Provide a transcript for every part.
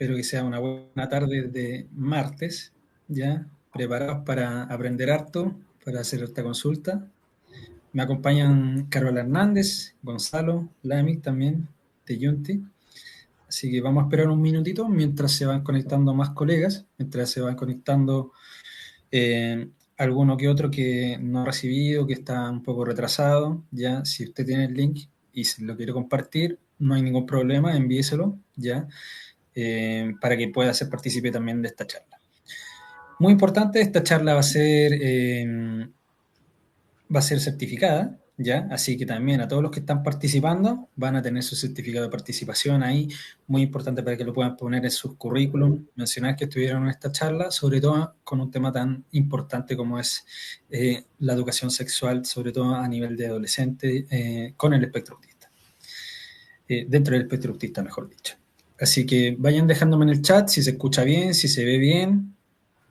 Espero que sea una buena tarde de martes, ¿ya? Preparados para aprender harto, para hacer esta consulta. Me acompañan Carola Hernández, Gonzalo, Lamic también, de Yunti. Así que vamos a esperar un minutito mientras se van conectando más colegas, mientras se van conectando alguno que otro que no ha recibido, que está un poco retrasado. Ya, si usted tiene el link y si lo quiere compartir, no hay ningún problema, envíeselo, ya. Para que pueda ser partícipe también de esta charla. Muy importante, esta charla va a ser certificada, ¿ya? Así que también a todos los que están participando van a tener su certificado de participación ahí, muy importante para que lo puedan poner en sus currículum, mencionar que estuvieron en esta charla, sobre todo con un tema tan importante como es la educación sexual, sobre todo a nivel de adolescente, con el espectro autista. Dentro del espectro autista, mejor dicho. Así que vayan dejándome en el chat si se escucha bien, si se ve bien,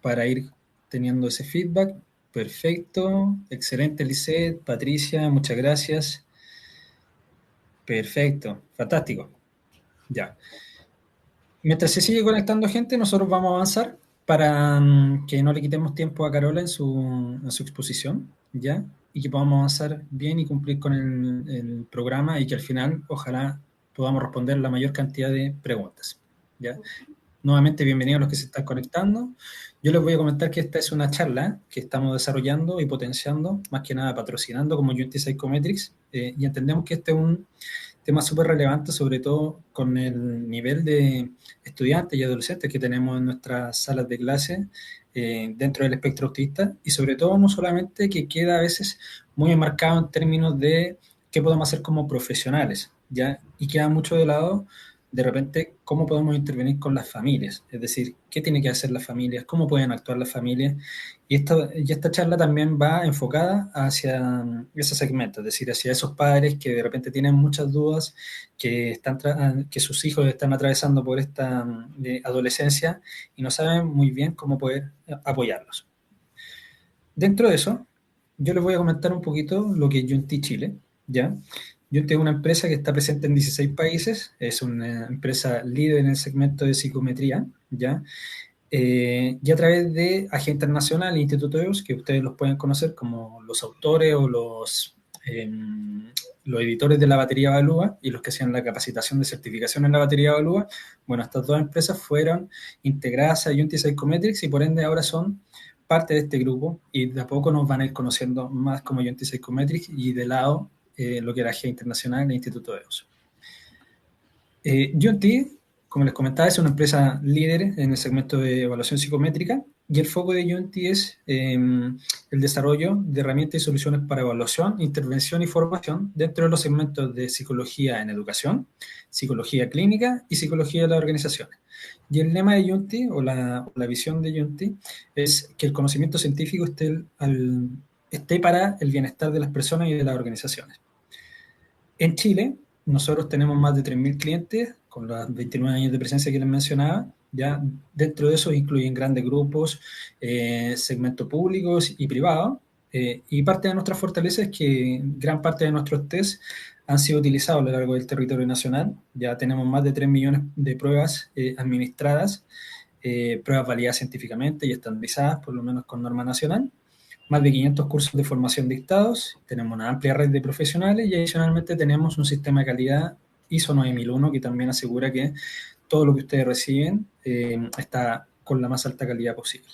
para ir teniendo ese feedback. Perfecto, excelente, Lisette, Patricia, muchas gracias. Perfecto, fantástico. Ya. Mientras se sigue conectando gente, nosotros vamos a avanzar para que no le quitemos tiempo a Carola en su exposición, ¿ya? Y que podamos avanzar bien y cumplir con el programa y que al final, ojalá, podamos responder la mayor cantidad de preguntas, ¿ya? Nuevamente, bienvenidos a los que se están conectando. Yo les voy a comentar que esta es una charla que estamos desarrollando y potenciando, más que nada patrocinando como Unity Psychometrics, y entendemos que este es un tema súper relevante, sobre todo con el nivel de estudiantes y adolescentes que tenemos en nuestras salas de clase dentro del espectro autista, y sobre todo no solamente que queda a veces muy enmarcado en términos de qué podemos hacer como profesionales, ¿ya? Y queda mucho de lado de repente cómo podemos intervenir con las familias, es decir, qué tienen que hacer las familias, cómo pueden actuar las familias, y esta charla también va enfocada hacia ese segmento, es decir, hacia esos padres que de repente tienen muchas dudas, que sus hijos están atravesando por esta adolescencia y no saben muy bien cómo poder apoyarlos. Dentro de eso, yo les voy a comentar un poquito lo que es Yunti Chile, ¿ya? Yunti es una empresa que está presente en 16 países, es una empresa líder en el segmento de psicometría, ¿ya? Y a través de Agencia Internacional e Instituto EUS, que ustedes los pueden conocer como los autores o los editores de la batería Evalúa y los que hacían la capacitación de certificación en la batería Evalúa, bueno, estas dos empresas fueron integradas a Unity Psychometrics y por ende ahora son parte de este grupo y de a poco nos van a ir conociendo más como Unity Psychometrics y de lado lo que era Agencia Internacional e Instituto EUS. Unity, como les comentaba, es una empresa líder en el segmento de evaluación psicométrica y el foco de Unity es el desarrollo de herramientas y soluciones para evaluación, intervención y formación dentro de los segmentos de psicología en educación, psicología clínica y psicología de las organizaciones. Y el lema de Unity o la visión de Unity es que el conocimiento científico esté para el bienestar de las personas y de las organizaciones. En Chile, nosotros tenemos más de 3.000 clientes con los 29 años de presencia que les mencionaba. Ya dentro de eso incluyen grandes grupos, segmentos públicos y privados. Y parte de nuestra fortaleza es que gran parte de nuestros tests han sido utilizados a lo largo del territorio nacional. Ya tenemos más de 3 millones de pruebas administradas, pruebas validadas científicamente y estandarizadas, por lo menos con norma nacional. Más de 500 cursos de formación dictados, tenemos una amplia red de profesionales y adicionalmente tenemos un sistema de calidad ISO 9001 que también asegura que todo lo que ustedes reciben está con la más alta calidad posible.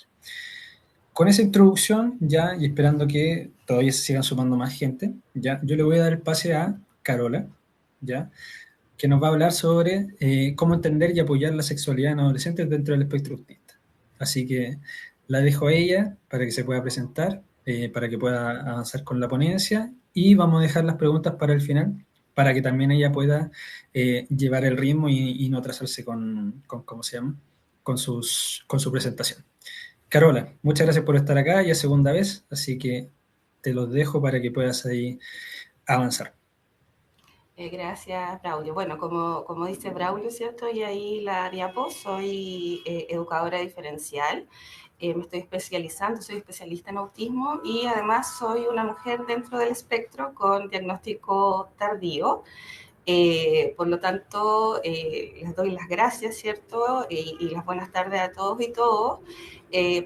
Con esa introducción ya y esperando que todavía se sigan sumando más gente, ya yo le voy a dar el pase a Carola, ya, que nos va a hablar sobre cómo entender y apoyar la sexualidad en adolescentes dentro del espectro autista. Así que la dejo a ella para que se pueda presentar, para que pueda avanzar con la ponencia y vamos a dejar las preguntas para el final para que también ella pueda llevar el ritmo y no atrasarse ¿cómo se llama? Con su presentación. Carola, muchas gracias por estar acá, ya segunda vez, así que te los dejo para que puedas ahí avanzar. Gracias, Braulio. Bueno, como dice Braulio, ¿cierto? Y ahí la diapo, soy educadora diferencial, me estoy especializando, soy especialista en autismo y además soy una mujer dentro del espectro con diagnóstico tardío. Por lo tanto, les doy las gracias, ¿cierto? Y las buenas tardes a todos y todas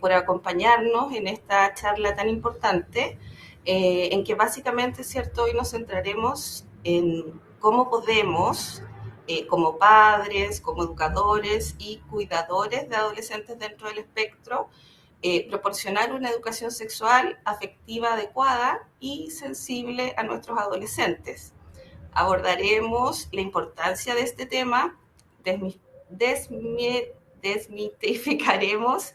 por acompañarnos en esta charla tan importante, en que básicamente, ¿cierto? Hoy nos centraremos en cómo podemos, como padres, como educadores y cuidadores de adolescentes dentro del espectro, proporcionar una educación sexual afectiva adecuada y sensible a nuestros adolescentes. Abordaremos la importancia de este tema, desmitificaremos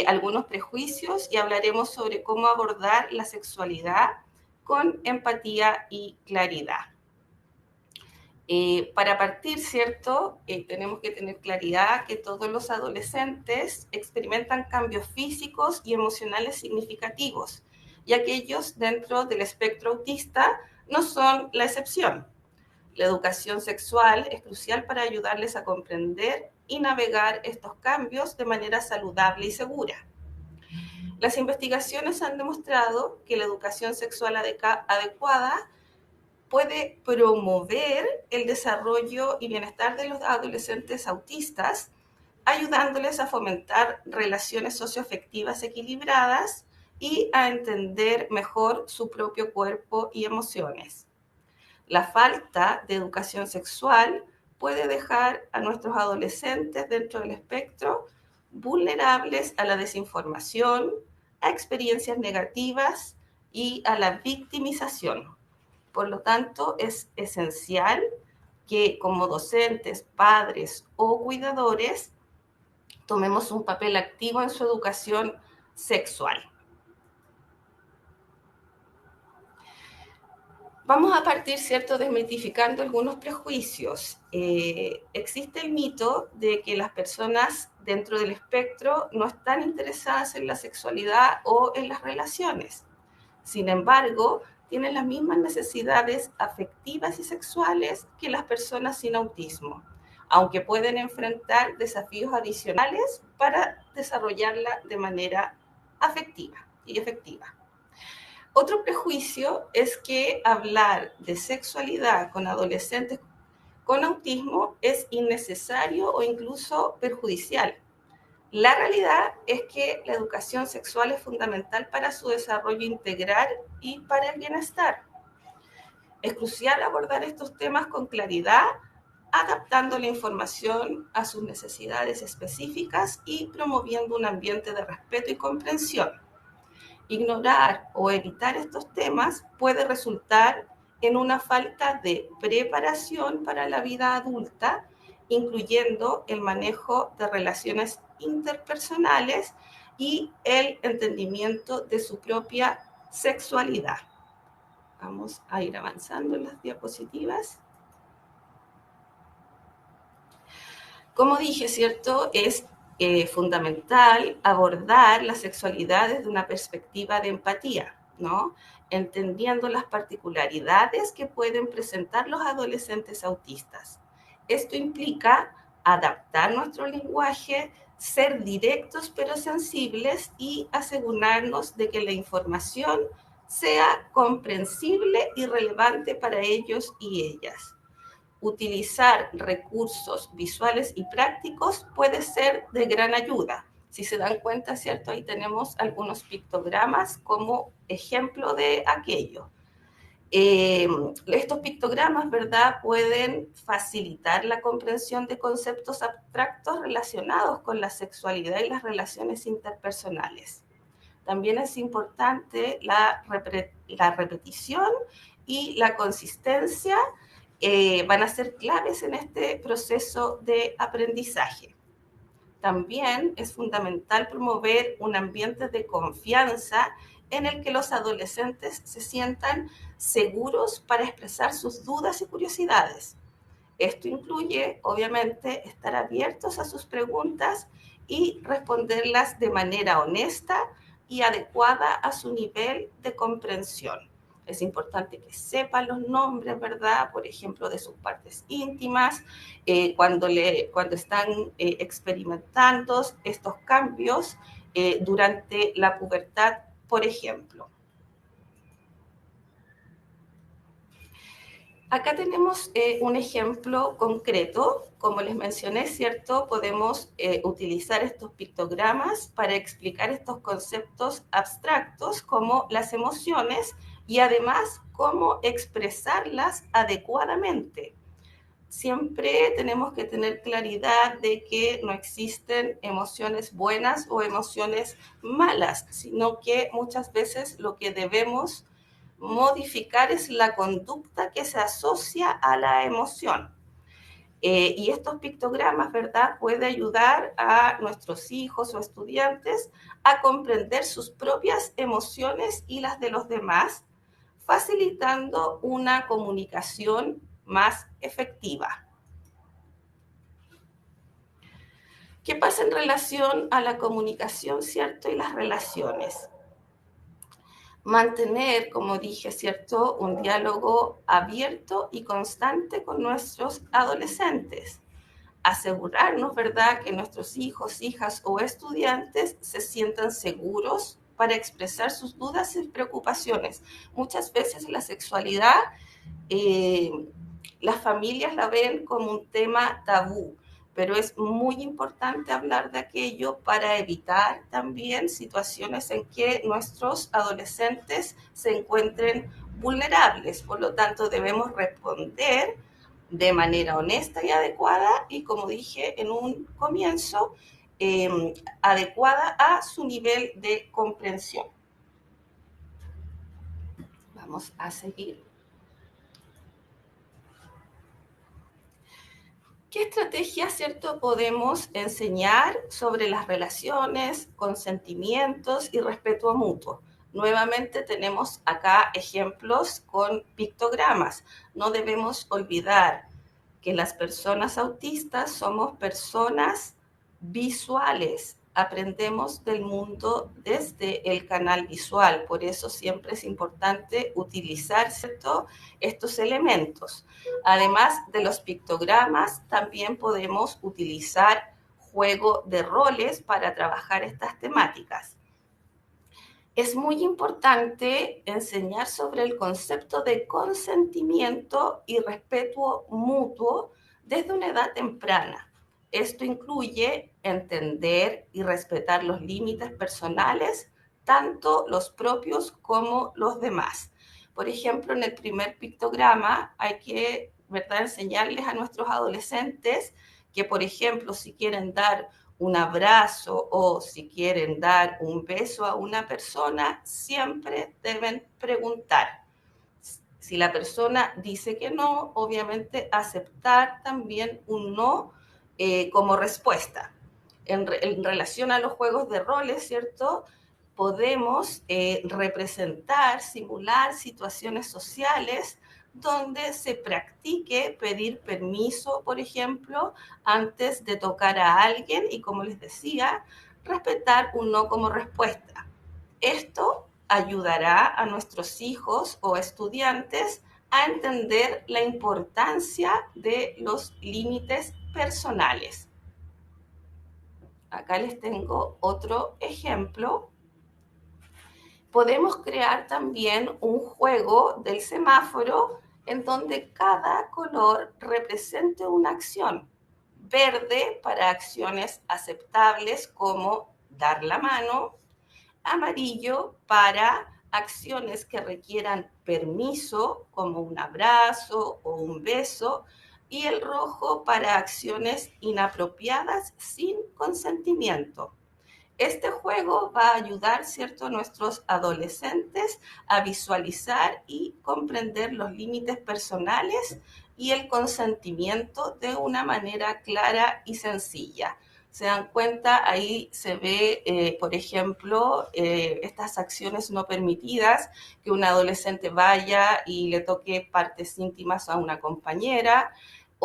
algunos prejuicios y hablaremos sobre cómo abordar la sexualidad con empatía y claridad. Para partir, ¿cierto? Tenemos que tener claridad que todos los adolescentes experimentan cambios físicos y emocionales significativos, y aquellos dentro del espectro autista no son la excepción. La educación sexual es crucial para ayudarles a comprender y navegar estos cambios de manera saludable y segura. Las investigaciones han demostrado que la educación sexual adecuada puede promover el desarrollo y bienestar de los adolescentes autistas, ayudándoles a fomentar relaciones socioafectivas equilibradas y a entender mejor su propio cuerpo y emociones. La falta de educación sexual puede dejar a nuestros adolescentes dentro del espectro vulnerables a la desinformación, a experiencias negativas y a la victimización. Por lo tanto, es esencial que como docentes, padres o cuidadores tomemos un papel activo en su educación sexual. Vamos a partir, ¿cierto?, desmitificando algunos prejuicios. Existe el mito de que las personas dentro del espectro no están interesadas en la sexualidad o en las relaciones. Sin embargo, tienen las mismas necesidades afectivas y sexuales que las personas sin autismo, aunque pueden enfrentar desafíos adicionales para desarrollarla de manera afectiva y efectiva. Otro prejuicio es que hablar de sexualidad con adolescentes con autismo es innecesario o incluso perjudicial. La realidad es que la educación sexual es fundamental para su desarrollo integral y para el bienestar. Es crucial abordar estos temas con claridad, adaptando la información a sus necesidades específicas y promoviendo un ambiente de respeto y comprensión. Ignorar o evitar estos temas puede resultar en una falta de preparación para la vida adulta, incluyendo el manejo de relaciones interpersonales y el entendimiento de su propia sexualidad. Vamos a ir avanzando en las diapositivas. Como dije, ¿cierto? Es fundamental abordar la sexualidad desde una perspectiva de empatía, ¿no? Entendiendo las particularidades que pueden presentar los adolescentes autistas. Esto implica adaptar nuestro lenguaje, ser directos pero sensibles y asegurarnos de que la información sea comprensible y relevante para ellos y ellas. Utilizar recursos visuales y prácticos puede ser de gran ayuda. Si se dan cuenta, ¿cierto? Ahí tenemos algunos pictogramas como ejemplo de aquello. Estos pictogramas, ¿verdad?, pueden facilitar la comprensión de conceptos abstractos relacionados con la sexualidad y las relaciones interpersonales. También es importante la repetición y la consistencia van a ser claves en este proceso de aprendizaje. También es fundamental promover un ambiente de confianza en el que los adolescentes se sientan seguros para expresar sus dudas y curiosidades. Esto incluye, obviamente, estar abiertos a sus preguntas y responderlas de manera honesta y adecuada a su nivel de comprensión. Es importante que sepan los nombres, ¿verdad? Por ejemplo, de sus partes íntimas, cuando están experimentando estos cambios durante la pubertad, por ejemplo. Acá tenemos un ejemplo concreto. Como les mencioné, ¿cierto? Podemos utilizar estos pictogramas para explicar estos conceptos abstractos como las emociones y además cómo expresarlas adecuadamente. Siempre tenemos que tener claridad de que no existen emociones buenas o emociones malas, sino que muchas veces lo que debemos modificar es la conducta que se asocia a la emoción. Y estos pictogramas, ¿verdad?, puede ayudar a nuestros hijos o estudiantes a comprender sus propias emociones y las de los demás, facilitando una comunicación más efectiva. ¿Qué pasa en relación a la comunicación, cierto, y las relaciones? Mantener, como dije, ¿cierto?, un diálogo abierto y constante con nuestros adolescentes. Asegurarnos, ¿verdad?, que nuestros hijos, hijas o estudiantes se sientan seguros para expresar sus dudas y preocupaciones. Muchas veces la sexualidad, las familias la ven como un tema tabú, pero es muy importante hablar de aquello para evitar también situaciones en que nuestros adolescentes se encuentren vulnerables. Por lo tanto, debemos responder de manera honesta y adecuada y, como dije en un comienzo, adecuada a su nivel de comprensión. Vamos a seguir. ¿Qué estrategias, cierto, podemos enseñar sobre las relaciones, consentimientos y respeto mutuo? Nuevamente tenemos acá ejemplos con pictogramas. No debemos olvidar que las personas autistas somos personas visuales. Aprendemos del mundo desde el canal visual. Por eso siempre es importante utilizar, ¿cierto?, estos elementos. Además de los pictogramas, también podemos utilizar juego de roles para trabajar estas temáticas. Es muy importante enseñar sobre el concepto de consentimiento y respeto mutuo desde una edad temprana. Esto incluye entender y respetar los límites personales, tanto los propios como los demás. Por ejemplo, en el primer pictograma hay que, ¿verdad?, enseñarles a nuestros adolescentes que, por ejemplo, si quieren dar un abrazo o si quieren dar un beso a una persona, siempre deben preguntar. Si la persona dice que no, obviamente aceptar también un no como respuesta. En relación a los juegos de roles, ¿cierto?, podemos representar, simular situaciones sociales donde se practique pedir permiso, por ejemplo, antes de tocar a alguien y, como les decía, respetar un no como respuesta. Esto ayudará a nuestros hijos o estudiantes a entender la importancia de los límites personales. Acá les tengo otro ejemplo. Podemos crear también un juego del semáforo en donde cada color represente una acción. Verde para acciones aceptables como dar la mano, amarillo para acciones que requieran permiso como un abrazo o un beso, y el rojo para acciones inapropiadas sin consentimiento. Este juego va a ayudar, ¿cierto?, a nuestros adolescentes a visualizar y comprender los límites personales y el consentimiento de una manera clara y sencilla. Se dan cuenta, ahí se ve, por ejemplo, estas acciones no permitidas, que un adolescente vaya y le toque partes íntimas a una compañera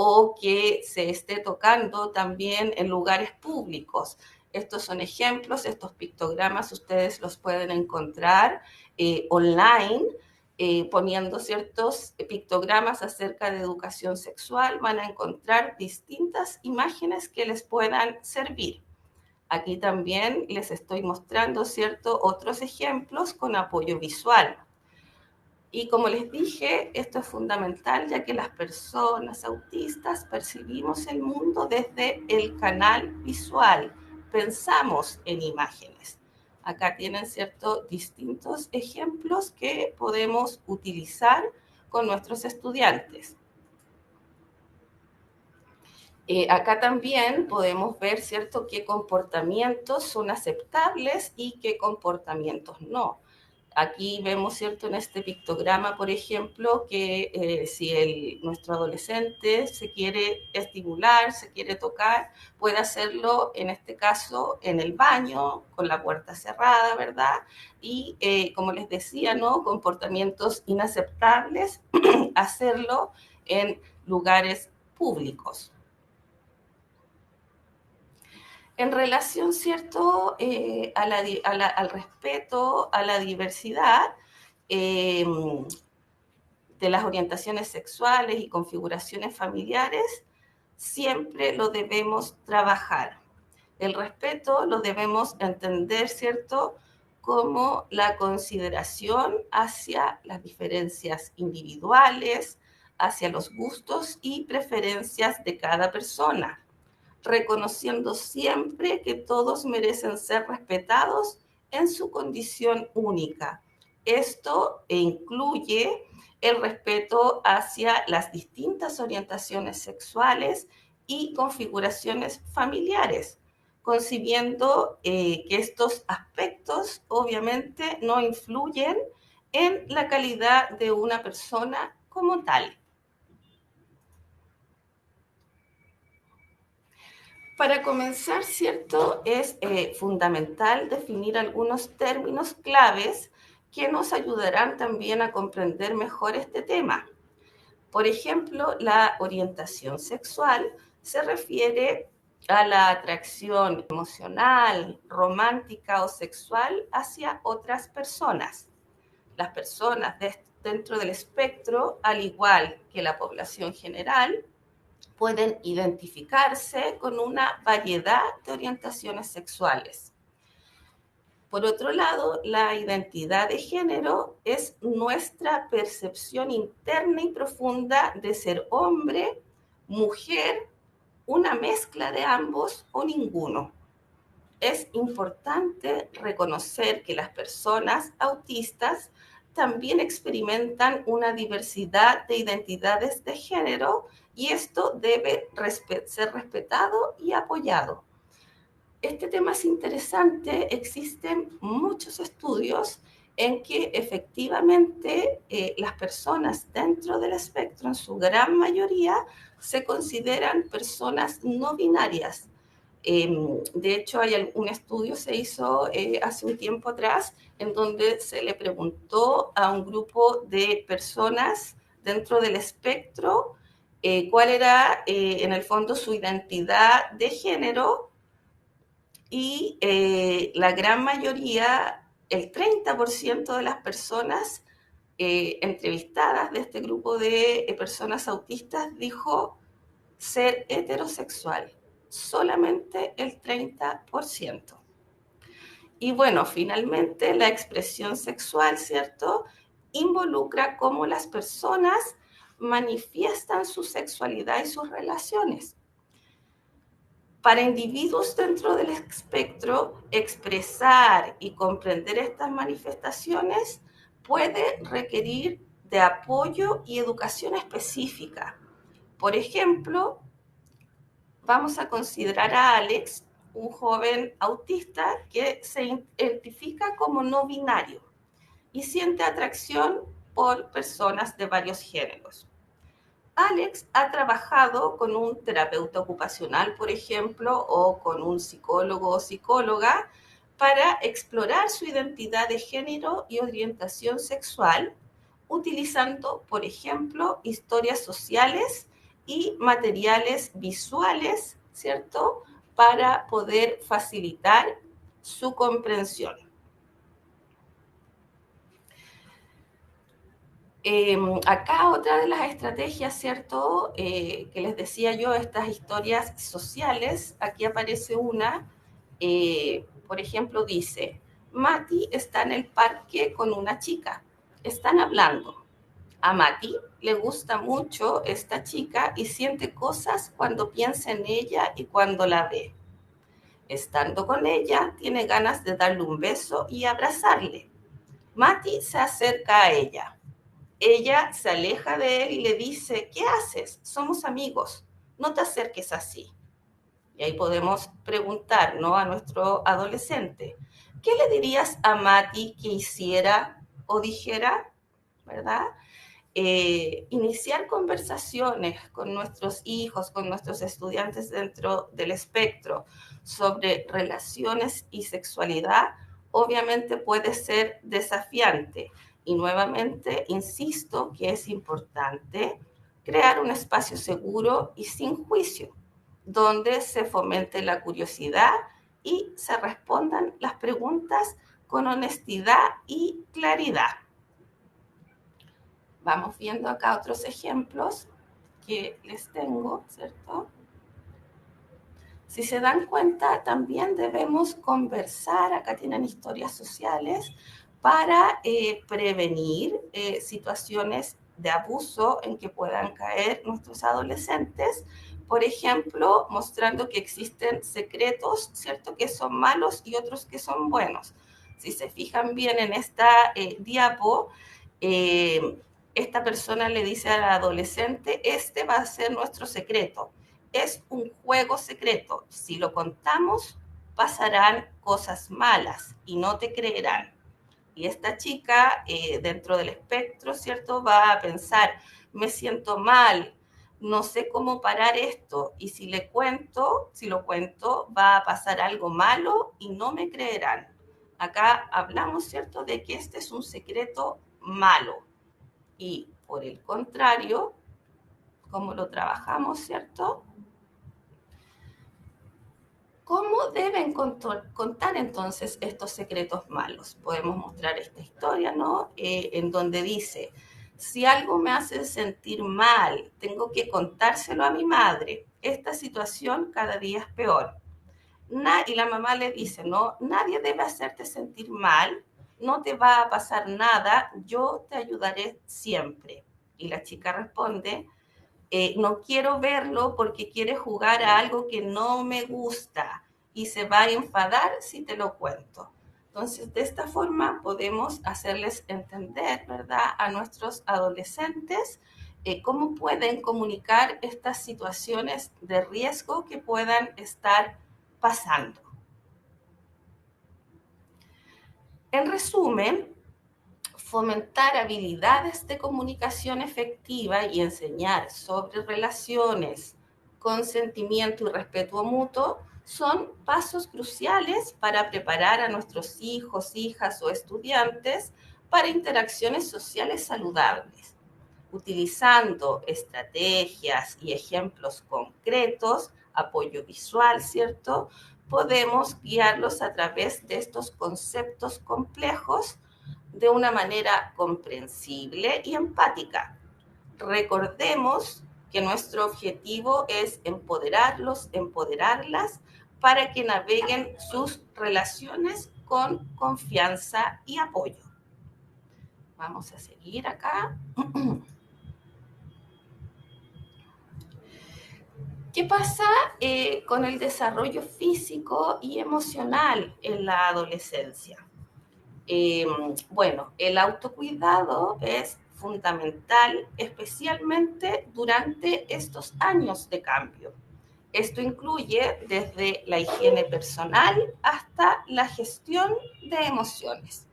o que se esté tocando también en lugares públicos. Estos son ejemplos, estos pictogramas ustedes los pueden encontrar online, poniendo ciertos pictogramas acerca de educación sexual, van a encontrar distintas imágenes que les puedan servir. Aquí también les estoy mostrando, ¿cierto?, otros ejemplos con apoyo visual. Y como les dije, esto es fundamental ya que las personas autistas percibimos el mundo desde el canal visual, pensamos en imágenes. Acá tienen ciertos distintos ejemplos que podemos utilizar con nuestros estudiantes. Acá también podemos ver, ¿cierto?, qué comportamientos son aceptables y qué comportamientos no. Aquí vemos, ¿cierto?, en este pictograma, por ejemplo, que si nuestro adolescente se quiere estimular, se quiere tocar, puede hacerlo, en este caso, en el baño, con la puerta cerrada, ¿verdad? Y, como les decía, ¿no?, comportamientos inaceptables, hacerlo en lugares públicos. En relación, ¿cierto?, al respeto a la diversidad de las orientaciones sexuales y configuraciones familiares, siempre lo debemos trabajar. El respeto lo debemos entender, ¿cierto?, como la consideración hacia las diferencias individuales, hacia los gustos y preferencias de cada persona, reconociendo siempre que todos merecen ser respetados en su condición única. Esto incluye el respeto hacia las distintas orientaciones sexuales y configuraciones familiares, concibiendo que estos aspectos obviamente no influyen en la calidad de una persona como tal. Para comenzar, ¿cierto?, es fundamental definir algunos términos claves que nos ayudarán también a comprender mejor este tema. Por ejemplo, la orientación sexual se refiere a la atracción emocional, romántica o sexual hacia otras personas. Las personas dentro del espectro, al igual que la población general, pueden identificarse con una variedad de orientaciones sexuales. Por otro lado, la identidad de género es nuestra percepción interna y profunda de ser hombre, mujer, una mezcla de ambos o ninguno. Es importante reconocer que las personas autistas también experimentan una diversidad de identidades de género y esto debe ser respetado y apoyado. Este tema es interesante, existen muchos estudios en que efectivamente las personas dentro del espectro, en su gran mayoría, se consideran personas no binarias. De hecho, un estudio se hizo hace un tiempo atrás en donde se le preguntó a un grupo de personas dentro del espectro cuál era en el fondo su identidad de género y la gran mayoría, el 30% de las personas entrevistadas de este grupo de personas autistas dijo ser heterosexual, solamente el 30%. Y bueno, finalmente la expresión sexual, ¿cierto?, involucra cómo las personas manifiestan su sexualidad y sus relaciones. Para individuos dentro del espectro, expresar y comprender estas manifestaciones puede requerir de apoyo y educación específica. Por ejemplo, vamos a considerar a Alex, un joven autista que se identifica como no binario y siente atracción por personas de varios géneros. Alex ha trabajado con un terapeuta ocupacional, por ejemplo, o con un psicólogo o psicóloga para explorar su identidad de género y orientación sexual, utilizando, por ejemplo, historias sociales y materiales visuales, ¿cierto?, para poder facilitar su comprensión. Acá otra de las estrategias, ¿cierto?, que les decía yo, estas historias sociales, aquí aparece una, por ejemplo, dice, Mati está en el parque con una chica, están hablando, A Mati le gusta mucho esta chica y siente cosas cuando piensa en ella y cuando la ve. Estando con ella, tiene ganas de darle un beso y abrazarle. Mati se acerca a ella. Ella se aleja de él y le dice, ¿qué haces? Somos amigos, no te acerques así. Y ahí podemos preguntar, ¿no?, a nuestro adolescente, ¿qué le dirías a Mati que hiciera o dijera? ¿Verdad? Iniciar conversaciones con nuestros hijos, con nuestros estudiantes dentro del espectro sobre relaciones y sexualidad, obviamente puede ser desafiante. Y nuevamente, insisto que es importante crear un espacio seguro y sin juicio, donde se fomente la curiosidad y se respondan las preguntas con honestidad y claridad. Vamos viendo acá otros ejemplos que les tengo, ¿cierto? Si se dan cuenta, también debemos conversar, acá tienen historias sociales, para prevenir situaciones de abuso en que puedan caer nuestros adolescentes, por ejemplo, mostrando que existen secretos, ¿cierto?, que son malos y otros que son buenos. Si se fijan bien en esta diapo, esta persona le dice al adolescente, este va a ser nuestro secreto. Es un juego secreto. Si lo contamos, pasarán cosas malas y no te creerán. Y esta chica, dentro del espectro, ¿cierto?, va a pensar, me siento mal, no sé cómo parar esto, y si lo cuento, va a pasar algo malo y no me creerán. Acá hablamos, ¿cierto?, de que este es un secreto malo. Y por el contrario, ¿cómo lo trabajamos, cierto? ¿Cómo deben contar entonces estos secretos malos? Podemos mostrar esta historia, ¿no? En donde dice, si algo me hace sentir mal, tengo que contárselo a mi madre. Esta situación cada día es peor. Y la mamá le dice, no, nadie debe hacerte sentir mal, no te va a pasar nada, yo te ayudaré siempre. Y la chica responde, no quiero verlo porque quiere jugar a algo que no me gusta y se va a enfadar si te lo cuento. Entonces, de esta forma podemos hacerles entender, ¿verdad?, a nuestros adolescentes cómo pueden comunicar estas situaciones de riesgo que puedan estar pasando. En resumen, fomentar habilidades de comunicación efectiva y enseñar sobre relaciones, consentimiento y respeto mutuo son pasos cruciales para preparar a nuestros hijos, hijas o estudiantes para interacciones sociales saludables. Utilizando estrategias y ejemplos concretos, apoyo visual, ¿cierto?, podemos guiarlos a través de estos conceptos complejos de una manera comprensible y empática. Recordemos que nuestro objetivo es empoderarlos, empoderarlas, para que naveguen sus relaciones con confianza y apoyo. Vamos a seguir acá. ¿Qué pasa con el desarrollo físico y emocional en la adolescencia? Bueno, el autocuidado es fundamental, especialmente durante estos años de cambio. Esto incluye desde la higiene personal hasta la gestión de emociones.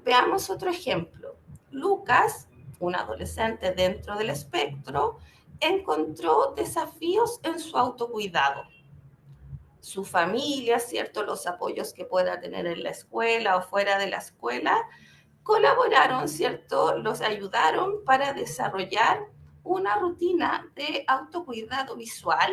Veamos otro ejemplo. Lucas, un adolescente dentro del espectro, encontró desafíos en su autocuidado. Su familia, ¿cierto?, los apoyos que pueda tener en la escuela o fuera de la escuela, colaboraron, ¿cierto?, los ayudaron para desarrollar una rutina de autocuidado visual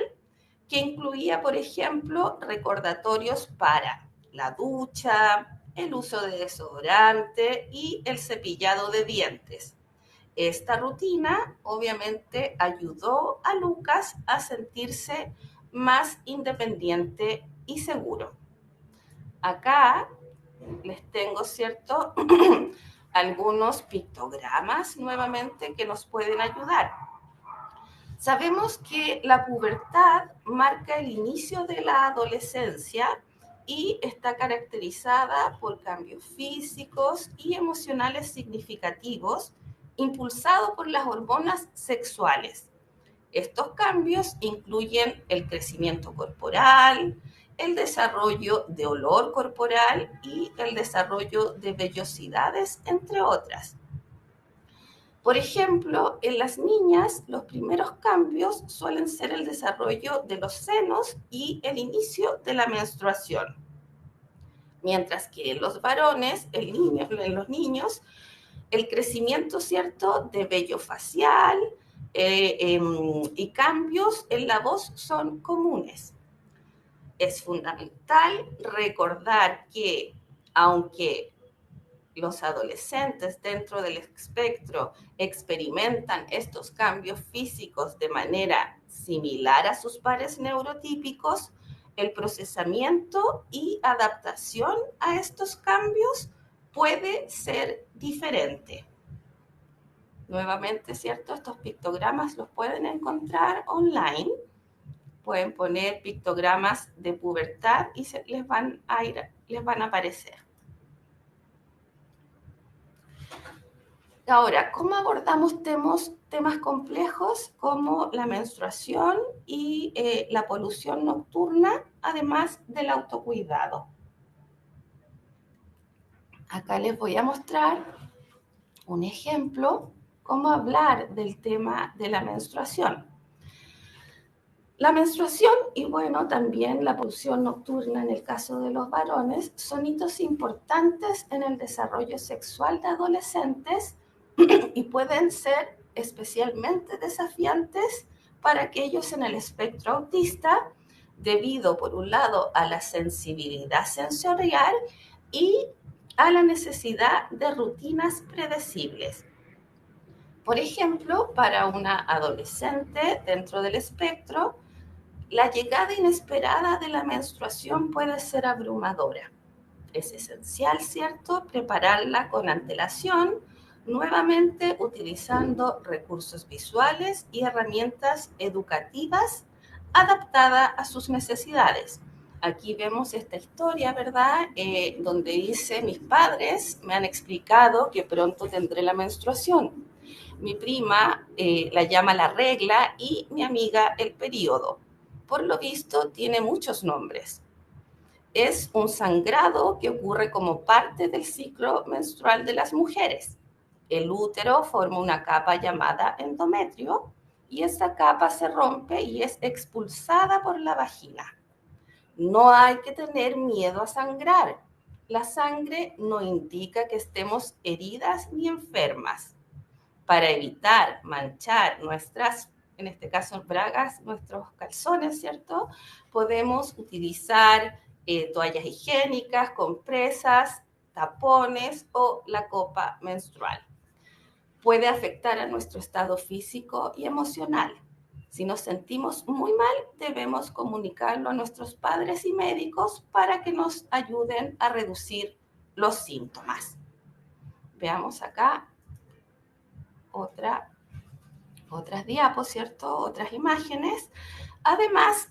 que incluía, por ejemplo, recordatorios para la ducha, el uso de desodorante y el cepillado de dientes. Esta rutina obviamente ayudó a Lucas a sentirse más independiente y seguro. Acá les tengo, ¿cierto?, algunos pictogramas nuevamente que nos pueden ayudar. Sabemos que la pubertad marca el inicio de la adolescencia y está caracterizada por cambios físicos y emocionales significativos impulsados por las hormonas sexuales. Estos cambios incluyen el crecimiento corporal, el desarrollo de olor corporal y el desarrollo de vellosidades, entre otras. Por ejemplo, en las niñas los primeros cambios suelen ser el desarrollo de los senos y el inicio de la menstruación. Mientras que en los varones, en los niños, el crecimiento, ¿cierto?, de vello facial y cambios en la voz son comunes. Es fundamental recordar que, aunque los adolescentes dentro del espectro experimentan estos cambios físicos de manera similar a sus pares neurotípicos, el procesamiento y adaptación a estos cambios puede ser diferente. Nuevamente, ¿cierto? Estos pictogramas los pueden encontrar online. Pueden poner pictogramas de pubertad y les van a aparecer. Ahora, ¿cómo abordamos temas complejos como la menstruación y la polución nocturna, además del autocuidado? Acá les voy a mostrar un ejemplo, cómo hablar del tema de la menstruación. La menstruación y, bueno, también la polución nocturna en el caso de los varones son hitos importantes en el desarrollo sexual de adolescentes y pueden ser especialmente desafiantes para aquellos en el espectro autista, debido, por un lado, a la sensibilidad sensorial y a la necesidad de rutinas predecibles. Por ejemplo, para una adolescente dentro del espectro, la llegada inesperada de la menstruación puede ser abrumadora. Es esencial, ¿cierto?, prepararla con antelación, nuevamente utilizando recursos visuales y herramientas educativas adaptadas a sus necesidades. Aquí vemos esta historia, ¿verdad?, donde dice: mis padres me han explicado que pronto tendré la menstruación. Mi prima la llama la regla y mi amiga el periodo. Por lo visto, tiene muchos nombres. Es un sangrado que ocurre como parte del ciclo menstrual de las mujeres. El útero forma una capa llamada endometrio y esta capa se rompe y es expulsada por la vagina. No hay que tener miedo a sangrar. La sangre no indica que estemos heridas ni enfermas. Para evitar manchar nuestras, en este caso, bragas, nuestros calzones, ¿cierto?, podemos utilizar toallas higiénicas, compresas, tapones o la copa menstrual. Puede afectar a nuestro estado físico y emocional. Si nos sentimos muy mal, debemos comunicarlo a nuestros padres y médicos para que nos ayuden a reducir los síntomas. Veamos acá otras diapos, ¿cierto?, otras imágenes. Además,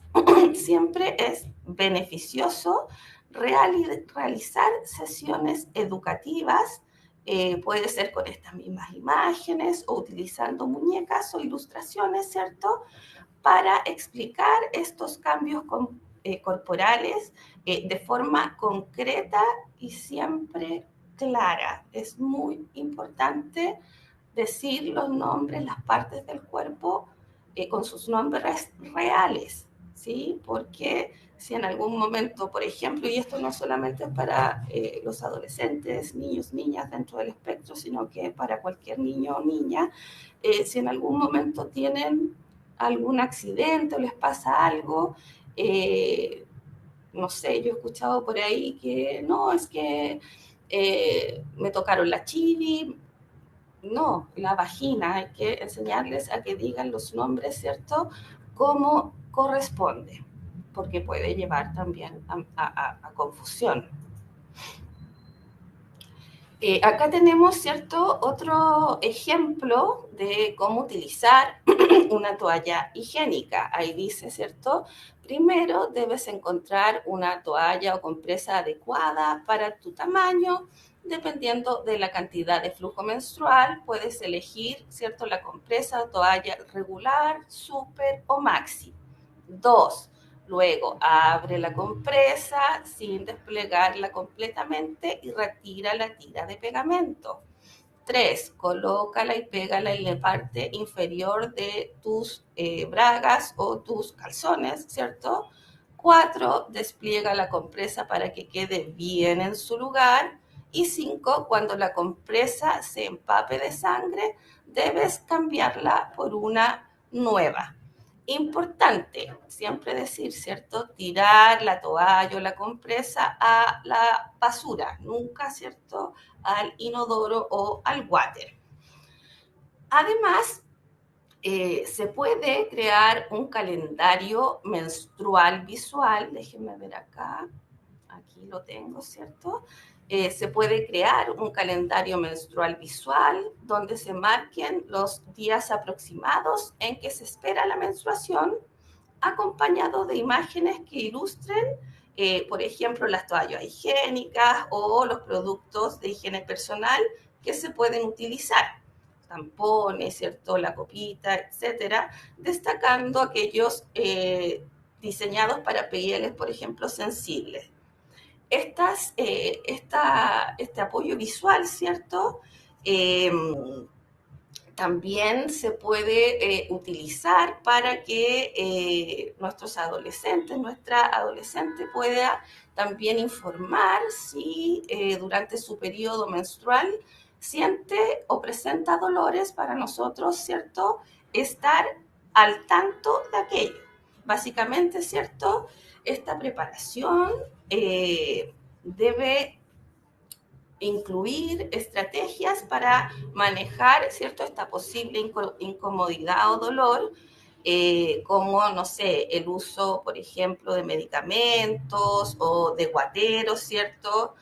siempre es beneficioso realizar sesiones educativas, puede ser con estas mismas imágenes o utilizando muñecas o ilustraciones, ¿cierto?, para explicar estos cambios corporales de forma concreta y siempre clara. Es muy importante decir los nombres, las partes del cuerpo con sus nombres reales, ¿sí? Porque si en algún momento, por ejemplo, y esto no solamente es para los adolescentes, niños, niñas dentro del espectro, sino que para cualquier niño o niña, si en algún momento tienen algún accidente o les pasa algo, no sé, yo he escuchado por ahí que no, es que me tocaron la chivi. No, la vagina, hay que enseñarles a que digan los nombres, ¿cierto?, como corresponde, porque puede llevar también a confusión. Acá tenemos, ¿cierto?, otro ejemplo de cómo utilizar una toalla higiénica. Ahí dice, ¿cierto? Primero debes encontrar una toalla o compresa adecuada para tu tamaño. Dependiendo de la cantidad de flujo menstrual, puedes elegir, ¿cierto?, la compresa o toalla regular, super o maxi. 2. Luego abre la compresa sin desplegarla completamente y retira la tira de pegamento. 3. Colócala y pégala en la parte inferior de tus bragas o tus calzones, ¿cierto? 4. Despliega la compresa para que quede bien en su lugar. Y 5. Cuando la compresa se empape de sangre, debes cambiarla por una nueva. Importante, siempre decir, ¿cierto? Tirar la toalla o la compresa a la basura, nunca, ¿cierto?, al inodoro o al water. Además, se puede crear un calendario menstrual visual. Déjenme ver acá. Aquí lo tengo, ¿cierto? Se puede crear un calendario menstrual visual donde se marquen los días aproximados en que se espera la menstruación, acompañado de imágenes que ilustren, por ejemplo, las toallas higiénicas o los productos de higiene personal que se pueden utilizar, tampones, ¿cierto?, la copita, etcétera, destacando aquellos diseñados para pieles, por ejemplo, sensibles. Este apoyo visual, ¿cierto?, Eh, también se puede utilizar para que nuestros adolescentes, nuestra adolescente pueda también informar si durante su periodo menstrual siente o presenta dolores, para nosotros, ¿cierto?, estar al tanto de aquello. Básicamente, ¿cierto?, esta preparación debe incluir estrategias para manejar, ¿cierto?, esta posible incomodidad o dolor, como, no sé, el uso, por ejemplo, de medicamentos o de guateros, ¿cierto?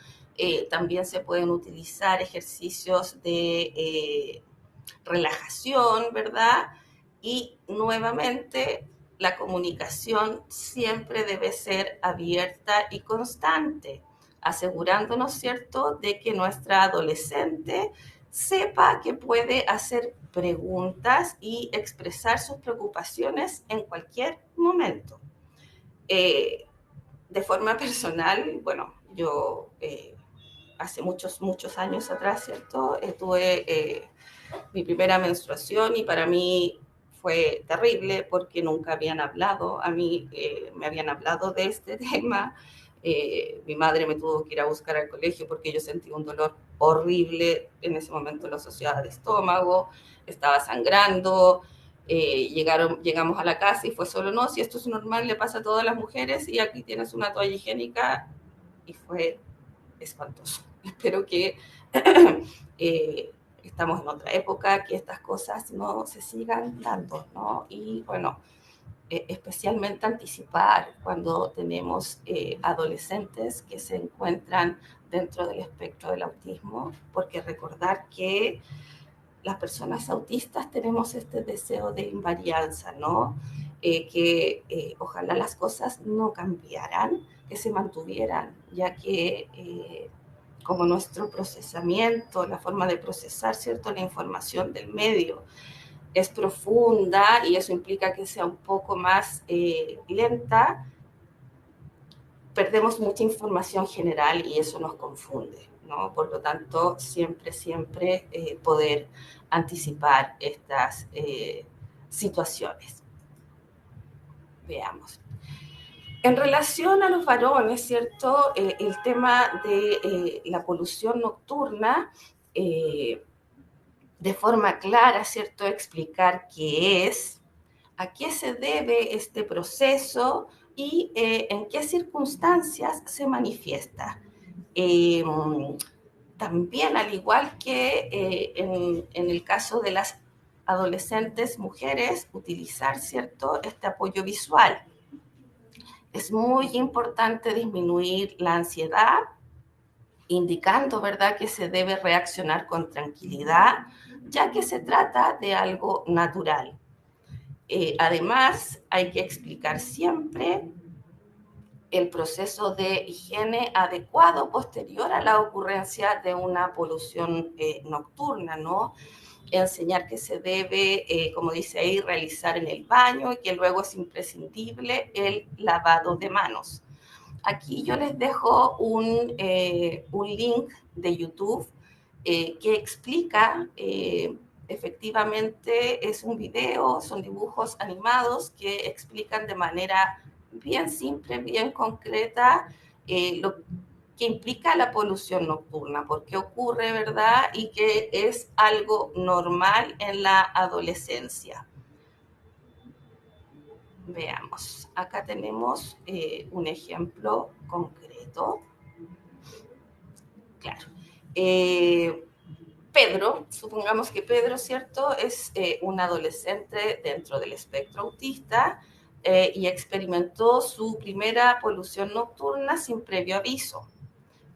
También se pueden utilizar ejercicios de relajación, ¿verdad? Y nuevamente, la comunicación siempre debe ser abierta y constante, asegurándonos, ¿cierto?, de que nuestra adolescente sepa que puede hacer preguntas y expresar sus preocupaciones en cualquier momento. Eh, de forma personal, bueno, yo hace muchos años atrás, ¿cierto?, tuve mi primera menstruación y para mí fue terrible porque nunca habían hablado, a mí me habían hablado de este tema. Mi madre me tuvo que ir a buscar al colegio porque yo sentí un dolor horrible en ese momento en la sociedad de estómago, estaba sangrando. Llegamos a la casa y fue solo, no, si esto es normal, le pasa a todas las mujeres y aquí tienes una toalla higiénica, y fue espantoso. Espero que estamos en otra época, que estas cosas no se sigan dando, ¿no? Y bueno, especialmente anticipar cuando tenemos adolescentes que se encuentran dentro del espectro del autismo, porque recordar que las personas autistas tenemos este deseo de invarianza, ¿no? Ojalá las cosas no cambiaran, que se mantuvieran, ya que como nuestro procesamiento, la forma de procesar, ¿cierto?, la información del medio es profunda y eso implica que sea un poco más lenta, perdemos mucha información general y eso nos confunde, ¿no? Por lo tanto, siempre poder anticipar estas situaciones. Veamos. En relación a los varones, ¿cierto? El tema de la polución nocturna, de forma clara, ¿cierto?, explicar qué es, a qué se debe este proceso y en qué circunstancias se manifiesta. Eh, También, al igual que en el caso de las adolescentes mujeres, utilizar, ¿cierto?, este apoyo visual. Es muy importante disminuir la ansiedad, indicando, ¿verdad?, que se debe reaccionar con tranquilidad, ya que se trata de algo natural. Además, hay que explicar siempre el proceso de higiene adecuado posterior a la ocurrencia de una polución nocturna, ¿no? Enseñar que se debe, como dice ahí, realizar en el baño y que luego es imprescindible el lavado de manos. Aquí yo les dejo un link de YouTube que explica, efectivamente es un video, son dibujos animados que explican de manera bien simple, bien concreta, lo que implica la polución nocturna, por qué ocurre, ¿verdad? Y que es algo normal en la adolescencia. Veamos, acá tenemos un ejemplo concreto. Claro. Pedro, supongamos que Pedro, ¿cierto?, es un adolescente dentro del espectro autista y experimentó su primera polución nocturna sin previo aviso.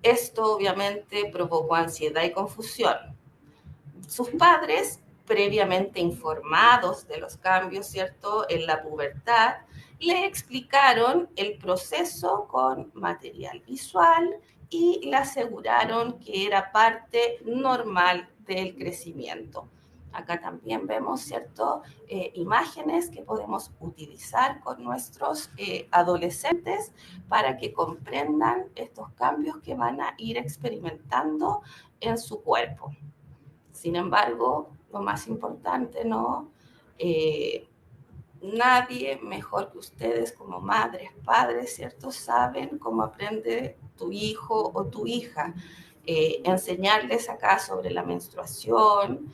Esto obviamente provocó ansiedad y confusión. Sus padres, previamente informados de los cambios, ¿cierto?, en la pubertad, le explicaron el proceso con material visual y le aseguraron que era parte normal del crecimiento. Acá también vemos, ¿cierto?, imágenes que podemos utilizar con nuestros adolescentes para que comprendan estos cambios que van a ir experimentando en su cuerpo. Sin embargo, lo más importante, ¿no? Nadie mejor que ustedes como madres, padres, ¿cierto? Saben cómo aprende tu hijo o tu hija. Enseñarles acá sobre la menstruación,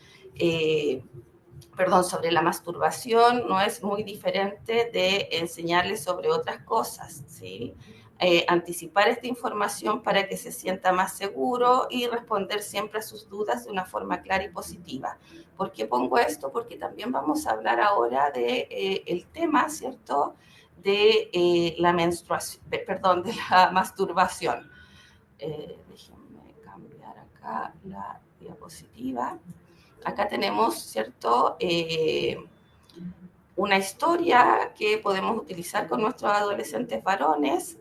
sobre la masturbación no es muy diferente de enseñarles sobre otras cosas, ¿sí? Anticipar esta información para que se sienta más seguro y responder siempre a sus dudas de una forma clara y positiva. ¿Por qué pongo esto? Porque también vamos a hablar ahora de el tema, ¿cierto?, de la menstruación, de la masturbación. Déjenme cambiar acá la diapositiva. Acá tenemos, ¿cierto?, una historia que podemos utilizar con nuestros adolescentes varones,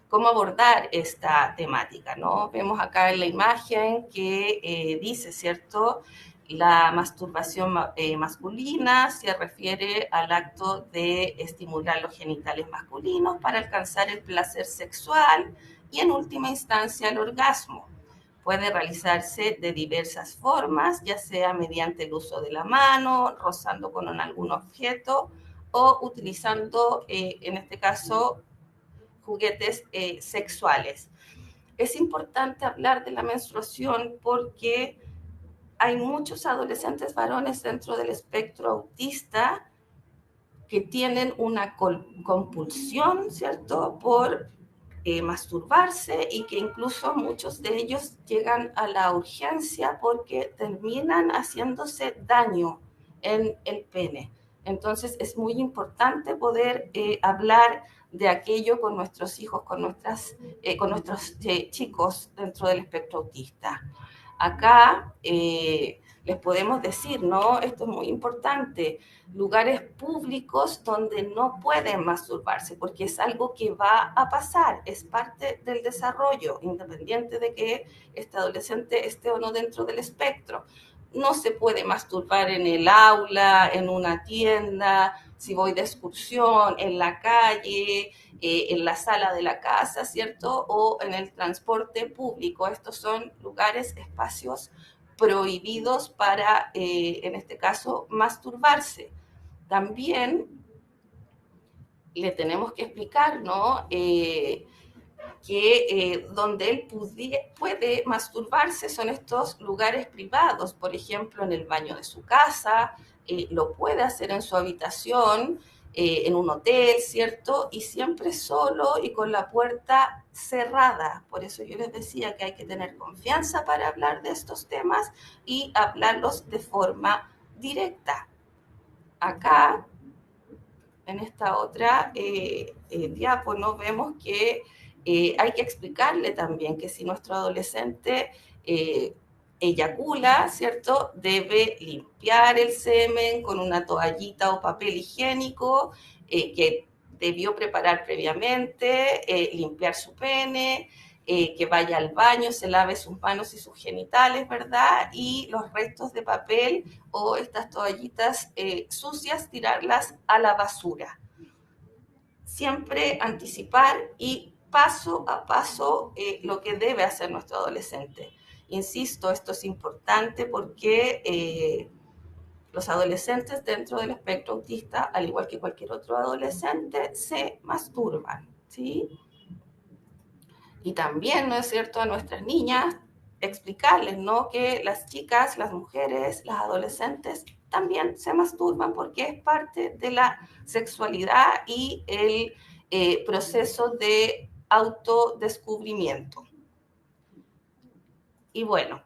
cómo abordar esta temática, ¿no? Vemos acá en la imagen que dice, ¿cierto?, la masturbación masculina se refiere al acto de estimular los genitales masculinos para alcanzar el placer sexual y en última instancia el orgasmo. Puede realizarse de diversas formas, ya sea mediante el uso de la mano, rozando con algún objeto o utilizando, en este caso, juguetes sexuales. Es importante hablar de la menstruación porque hay muchos adolescentes varones dentro del espectro autista que tienen una compulsión, ¿cierto?, por masturbarse y que incluso muchos de ellos llegan a la urgencia porque terminan haciéndose daño en el pene. Entonces es muy importante poder hablar de aquello con nuestros hijos, con nuestros chicos dentro del espectro autista. Acá les podemos decir, ¿no? Esto es muy importante, lugares públicos donde no pueden masturbarse, porque es algo que va a pasar, es parte del desarrollo, independiente de que este adolescente esté o no dentro del espectro. No se puede masturbar en el aula, en una tienda, si voy de excursión, en la calle, en la sala de la casa, ¿cierto? O en el transporte público. Estos son lugares, espacios prohibidos para, en este caso, masturbarse. También le tenemos que explicar, ¿no?, que donde él puede masturbarse son estos lugares privados, por ejemplo, en el baño de su casa, lo puede hacer en su habitación, en un hotel, ¿cierto? Y siempre solo y con la puerta cerrada. Por eso yo les decía que hay que tener confianza para hablar de estos temas y hablarlos de forma directa. Acá, en esta otra diapo, ¿no?, vemos que Hay que explicarle también que si nuestro adolescente eyacula, ¿cierto? Debe limpiar el semen con una toallita o papel higiénico que debió preparar previamente, limpiar su pene, que vaya al baño, se lave sus manos y sus genitales, ¿verdad? Y los restos de papel o estas toallitas sucias, tirarlas a la basura. Siempre anticipar y paso a paso lo que debe hacer nuestro adolescente. Insisto, esto es importante porque los adolescentes dentro del espectro autista, al igual que cualquier otro adolescente, se masturban, ¿sí? Y también, ¿no es cierto?, a nuestras niñas explicarles, ¿no?, que las chicas, las mujeres, las adolescentes también se masturban porque es parte de la sexualidad y el proceso de autodescubrimiento. Y bueno,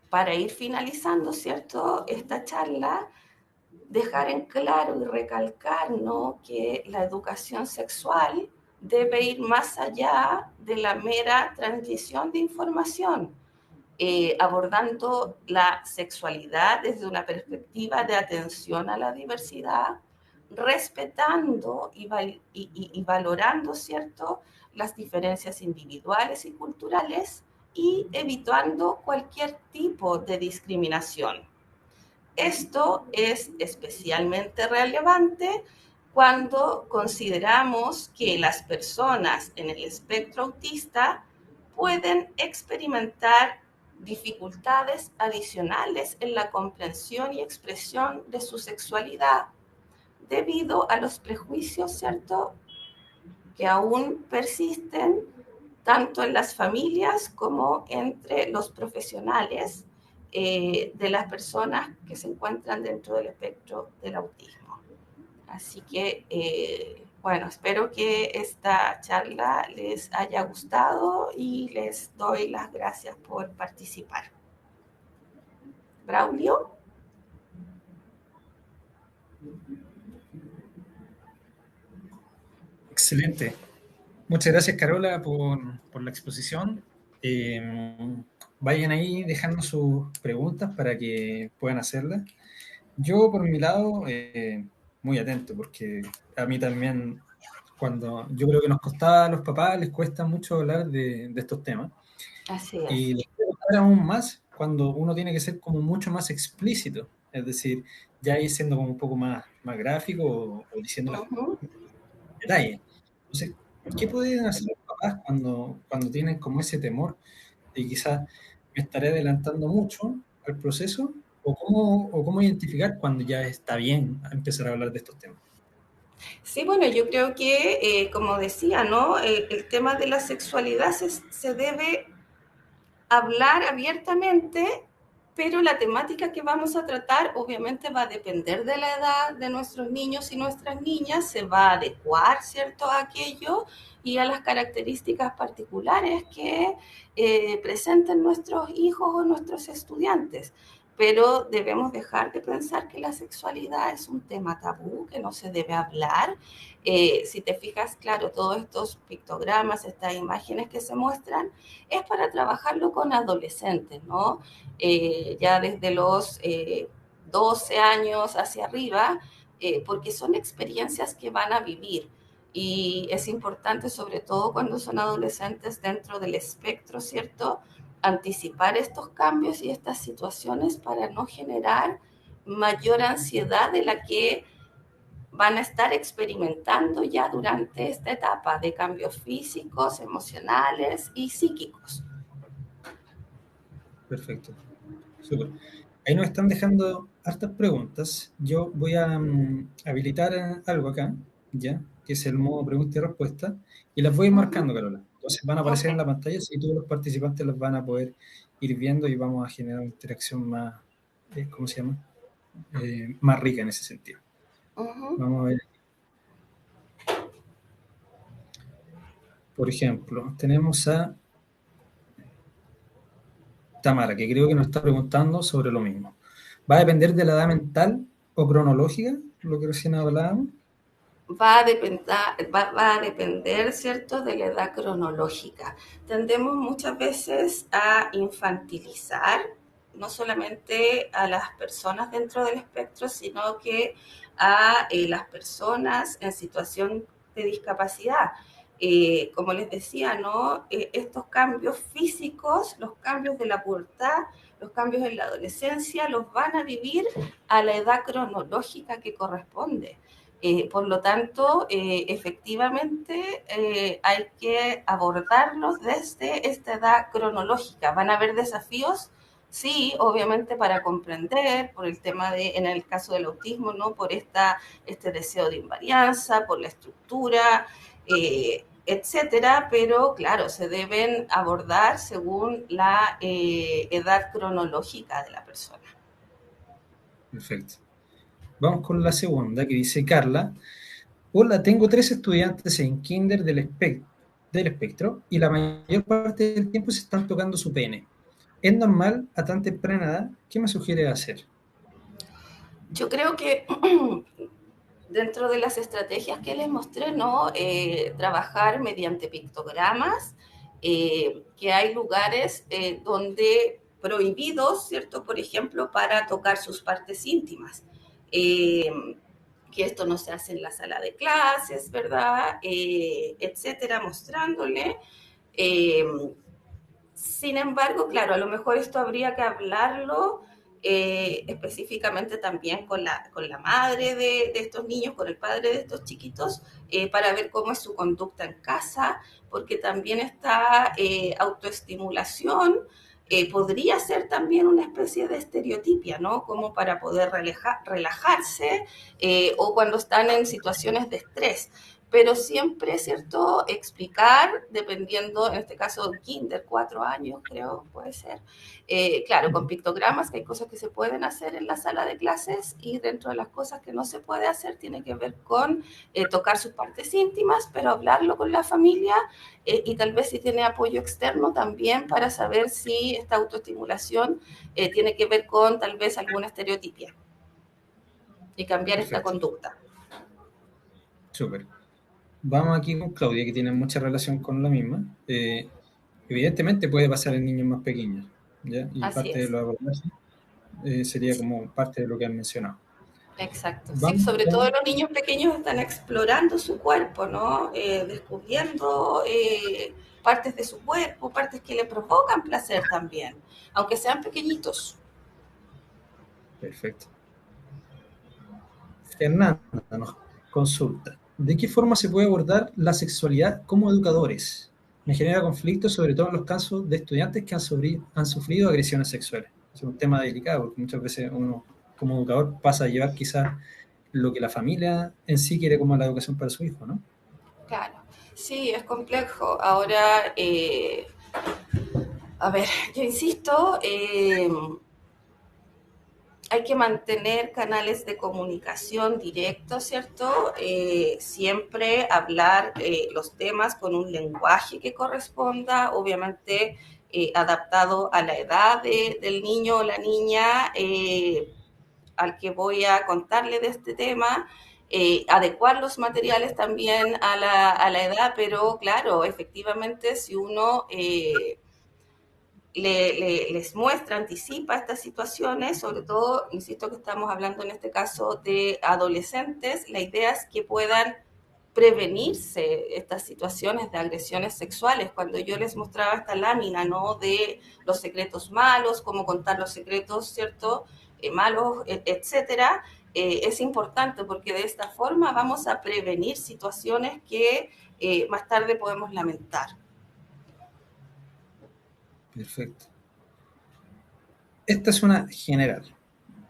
para ir finalizando, ¿cierto?, esta charla, dejar en claro y recalcar, ¿no?, que la educación sexual debe ir más allá de la mera transmisión de información, abordando la sexualidad desde una perspectiva de atención a la diversidad, respetando y valorando, ¿cierto?, las diferencias individuales y culturales y evitando cualquier tipo de discriminación. Esto es especialmente relevante cuando consideramos que las personas en el espectro autista pueden experimentar dificultades adicionales en la comprensión y expresión de su sexualidad debido a los prejuicios, ¿cierto?, que aún persisten tanto en las familias como entre los profesionales de las personas que se encuentran dentro del espectro del autismo. Así que, bueno, espero que esta charla les haya gustado y les doy las gracias por participar. Braulio. Excelente. Muchas gracias, Carola, por la exposición. Vayan ahí dejando sus preguntas para que puedan hacerlas. Yo, por mi lado, muy atento, porque a mí también, cuando yo creo que nos costaba a los papás, les cuesta mucho hablar de estos temas. Así es. Y les puede costar aún más cuando uno tiene que ser como mucho más explícito, es decir, ya ir siendo como un poco más gráfico o diciendo los detalles. Entonces, ¿qué pueden hacer los papás cuando tienen como ese temor de quizás me estaré adelantando mucho al proceso? ¿O cómo identificar cuando ya está bien empezar a hablar de estos temas? Sí, bueno, yo creo que, como decía, ¿no? El tema de la sexualidad se debe hablar abiertamente, pero la temática que vamos a tratar obviamente va a depender de la edad de nuestros niños y nuestras niñas, se va a adecuar, ¿cierto?, a aquello y a las características particulares que presenten nuestros hijos o nuestros estudiantes. Pero debemos dejar de pensar que la sexualidad es un tema tabú, que no se debe hablar. Si te fijas, claro, todos estos pictogramas, estas imágenes que se muestran, es para trabajarlo con adolescentes, ¿no? Ya desde los 12 años hacia arriba, porque son experiencias que van a vivir. Y es importante, sobre todo cuando son adolescentes dentro del espectro, ¿cierto?, anticipar estos cambios y estas situaciones para no generar mayor ansiedad de la que van a estar experimentando ya durante esta etapa de cambios físicos, emocionales y psíquicos. Perfecto. Súper. Ahí nos están dejando hartas preguntas. Yo voy a habilitar algo acá, ¿ya? Que es el modo pregunta y respuesta, y las voy a ir marcando, Carola. Entonces van a aparecer en la pantalla y todos los participantes las van a poder ir viendo y vamos a generar una interacción más, ¿cómo se llama? Más rica en ese sentido. Vamos a ver. Por ejemplo, tenemos a Tamara, que creo que nos está preguntando sobre lo mismo. ¿Va a depender de la edad mental o cronológica, lo que recién hablábamos? va a depender, ¿cierto?, de la edad cronológica. Tendemos muchas veces a infantilizar no solamente a las personas dentro del espectro, sino que a las personas en situación de discapacidad. Como les decía, ¿no? Estos cambios físicos, los cambios de la pubertad, los cambios en la adolescencia, los van a vivir a la edad cronológica que corresponde. Por lo tanto, efectivamente, hay que abordarlos desde esta edad cronológica. Van a haber desafíos, sí, obviamente para comprender, por el tema de, en el caso del autismo, ¿no? Por este deseo de invarianza, por la estructura, etcétera, pero claro, se deben abordar según la edad cronológica de la persona. Perfecto. Vamos con la segunda, que dice Carla. Hola, tengo 3 estudiantes en kinder del espectro y la mayor parte del tiempo se están tocando su pene. ¿Es normal a tan temprana edad? ¿Qué me sugiere hacer? Yo creo que dentro de las estrategias que les mostré, ¿no? Trabajar mediante pictogramas, que hay lugares donde prohibidos, ¿cierto? Por ejemplo, para tocar sus partes íntimas. Que esto no se hace en la sala de clases, ¿verdad? Etcétera, mostrándole. Eh, Sin embargo, claro, a lo mejor esto habría que hablarlo específicamente también con la madre de estos niños, con el padre de estos chiquitos, para ver cómo es su conducta en casa, porque también esta autoestimulación podría ser también una especie de estereotipia, ¿no? Como para poder relajarse o cuando están en situaciones de estrés, pero siempre, ¿cierto? Explicar, dependiendo, en este caso, kinder, 4 años, creo, puede ser. Claro, con pictogramas, que hay cosas que se pueden hacer en la sala de clases y dentro de las cosas que no se puede hacer tiene que ver con tocar sus partes íntimas, pero hablarlo con la familia y tal vez si tiene apoyo externo también para saber si esta autoestimulación tiene que ver con tal vez alguna estereotipia y cambiar esta Perfecto, conducta. súper. Vamos aquí con Claudia, que tiene mucha relación con la misma. Evidentemente puede pasar en niños más pequeños, ¿ya? Y Así parte de es. los abordajes sería como parte de lo que han mencionado. Exacto, sí, Vamos sobre todo con, los niños pequeños están explorando su cuerpo, ¿no? Descubriendo partes de su cuerpo, partes que le provocan placer también, aunque sean pequeñitos. perfecto. Fernanda nos consulta. ¿De qué forma se puede abordar la sexualidad como educadores? Me genera conflicto, sobre todo en los casos de estudiantes que han sufrido agresiones sexuales. Es un tema delicado, porque muchas veces uno, como educador, pasa a llevar quizás lo que la familia en sí quiere como la educación para su hijo, ¿no? Claro, sí, es complejo. Ahora, a ver, yo insisto, hay que mantener canales de comunicación directos, ¿cierto? Siempre hablar los temas con un lenguaje que corresponda, obviamente adaptado a la edad del niño o la niña al que voy a contarle de este tema. Adecuar los materiales también a la edad, pero claro, efectivamente, si uno les muestra, anticipa estas situaciones, sobre todo, insisto que estamos hablando en este caso de adolescentes, la idea es que puedan prevenirse estas situaciones de agresiones sexuales. Cuando yo les mostraba esta lámina, ¿no? De los secretos malos, cómo contar los secretos, ¿cierto? Malos, etcétera, es importante porque de esta forma vamos a prevenir situaciones que más tarde podemos lamentar. Perfecto. Esta es una general.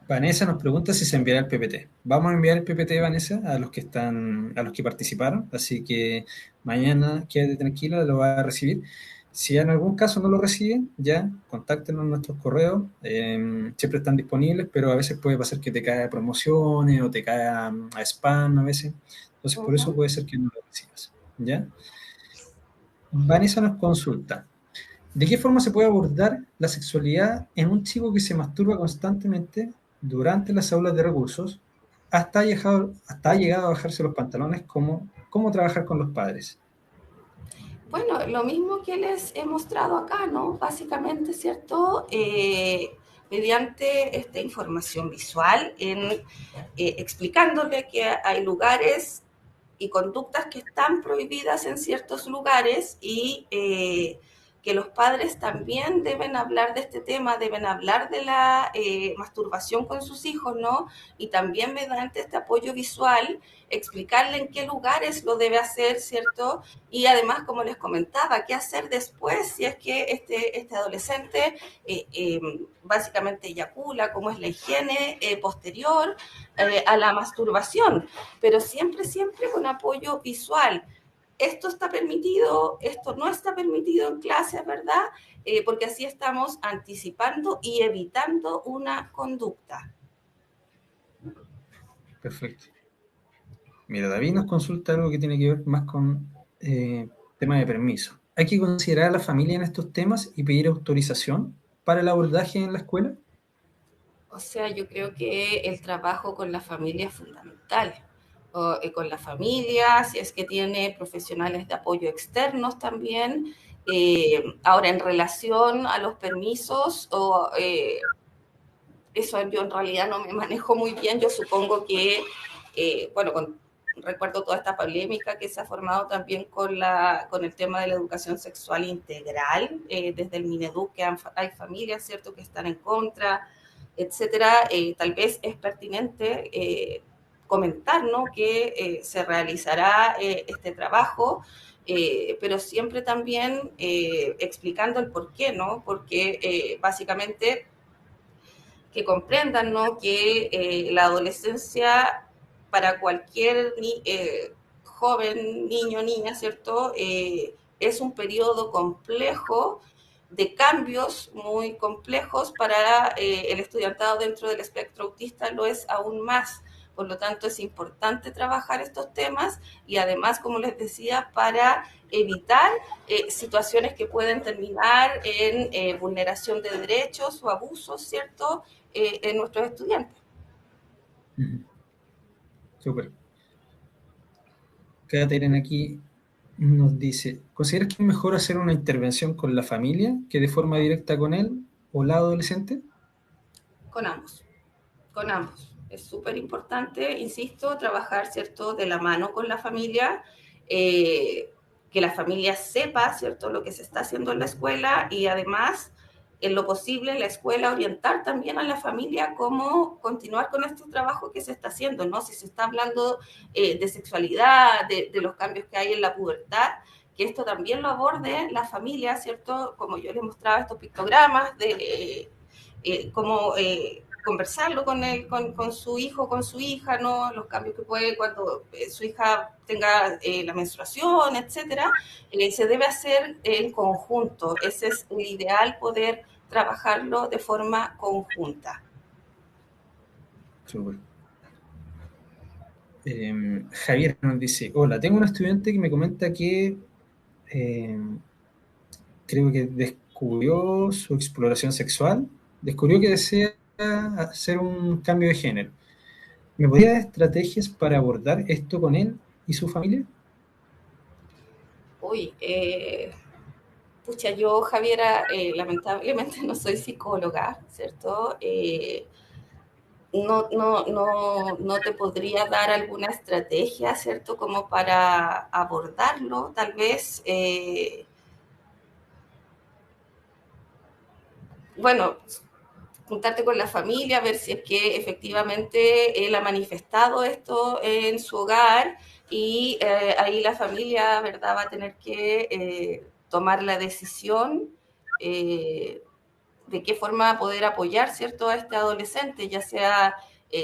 Vanessa nos pregunta si se enviará el PPT. Vamos a enviar el PPT, Vanessa, a los que participaron, así que mañana quédate tranquila, lo va a recibir. Si en algún caso no lo reciben, ya contáctenos en nuestros correos, siempre están disponibles, pero a veces puede pasar que te caiga a promociones o te caiga a spam a veces, entonces por eso Uh-huh. puede ser que no lo recibas, ¿ya? Vanessa nos consulta. ¿De qué forma se puede abordar la sexualidad en un chico que se masturba constantemente durante las aulas de recursos? hasta ha llegado a bajarse los pantalones, cómo trabajar con los padres. Bueno, lo mismo que les he mostrado acá, ¿no? Básicamente, ¿cierto? Mediante esta información visual, explicándole que hay lugares y conductas que están prohibidas en ciertos lugares y que los padres también deben hablar de este tema, deben hablar de la masturbación con sus hijos, ¿no? Y también mediante este apoyo visual, explicarle en qué lugares lo debe hacer, ¿cierto? Y además, como les comentaba, qué hacer después si es que este adolescente básicamente eyacula, cómo es la higiene posterior a la masturbación, pero siempre, siempre con apoyo visual. Esto está permitido, esto no está permitido en clases, ¿verdad? Porque así estamos anticipando y evitando una conducta. Perfecto. Mira, David nos consulta algo que tiene que ver más con tema de permiso. ¿Hay que considerar a la familia en estos temas y pedir autorización para el abordaje en la escuela? O sea, yo creo que el trabajo con la familia es fundamental. Con la familia, si es que tiene profesionales de apoyo externos también. Ahora, en relación a los permisos, eso yo en realidad no me manejo muy bien. Yo supongo que, bueno, recuerdo toda esta polémica que se ha formado también con el tema de la educación sexual integral, desde el Mineduc, que hay familias, ¿cierto?, que están en contra, etcétera. Tal vez es pertinente comentar, ¿no?, que se realizará este trabajo, pero siempre también explicando el por qué, ¿no? Porque básicamente que comprendan, ¿no?, que la adolescencia para cualquier joven, niño, niña, ¿cierto? Es un periodo complejo de cambios muy complejos para el estudiantado dentro del espectro autista, lo es aún más. Por lo tanto, es importante trabajar estos temas y además, como les decía, para evitar situaciones que pueden terminar en vulneración de derechos o abusos, ¿cierto?, en nuestros estudiantes. Ujú. Súper. Catherine aquí nos dice, ¿consideras que es mejor hacer una intervención con la familia que de forma directa con él o la adolescente? Con ambos, con ambos. Es súper importante, insisto, trabajar, ¿cierto?, de la mano con la familia, eh, que la familia sepa, ¿cierto?, lo que se está haciendo en la escuela y además, en lo posible, en la escuela orientar también a la familia cómo continuar con este trabajo que se está haciendo, ¿no? Si se está hablando de sexualidad, de los cambios que hay en la pubertad, que esto también lo aborde la familia, ¿cierto? Como yo les mostraba estos pictogramas de cómo conversarlo con su hijo, con su hija, ¿no? Los cambios que puede cuando su hija tenga la menstruación, etcétera, se debe hacer en conjunto. Ese es el ideal, poder trabajarlo de forma conjunta. Súper. Javier nos dice, hola, tengo un estudiante que me comenta que eh, creo que descubrió su exploración sexual, descubrió que desea hacer un cambio de género. ¿Me podría dar estrategias para abordar esto con él y su familia? Uy, pucha, yo, Javiera, lamentablemente no soy psicóloga, ¿cierto? No te podría dar alguna estrategia, ¿cierto?, como para abordarlo. Tal vez, bueno, juntarte con la familia, ver si es que efectivamente él ha manifestado esto en su hogar y ahí la familia, ¿verdad?, va a tener que tomar la decisión de qué forma poder apoyar, ¿cierto?, a este adolescente, ya sea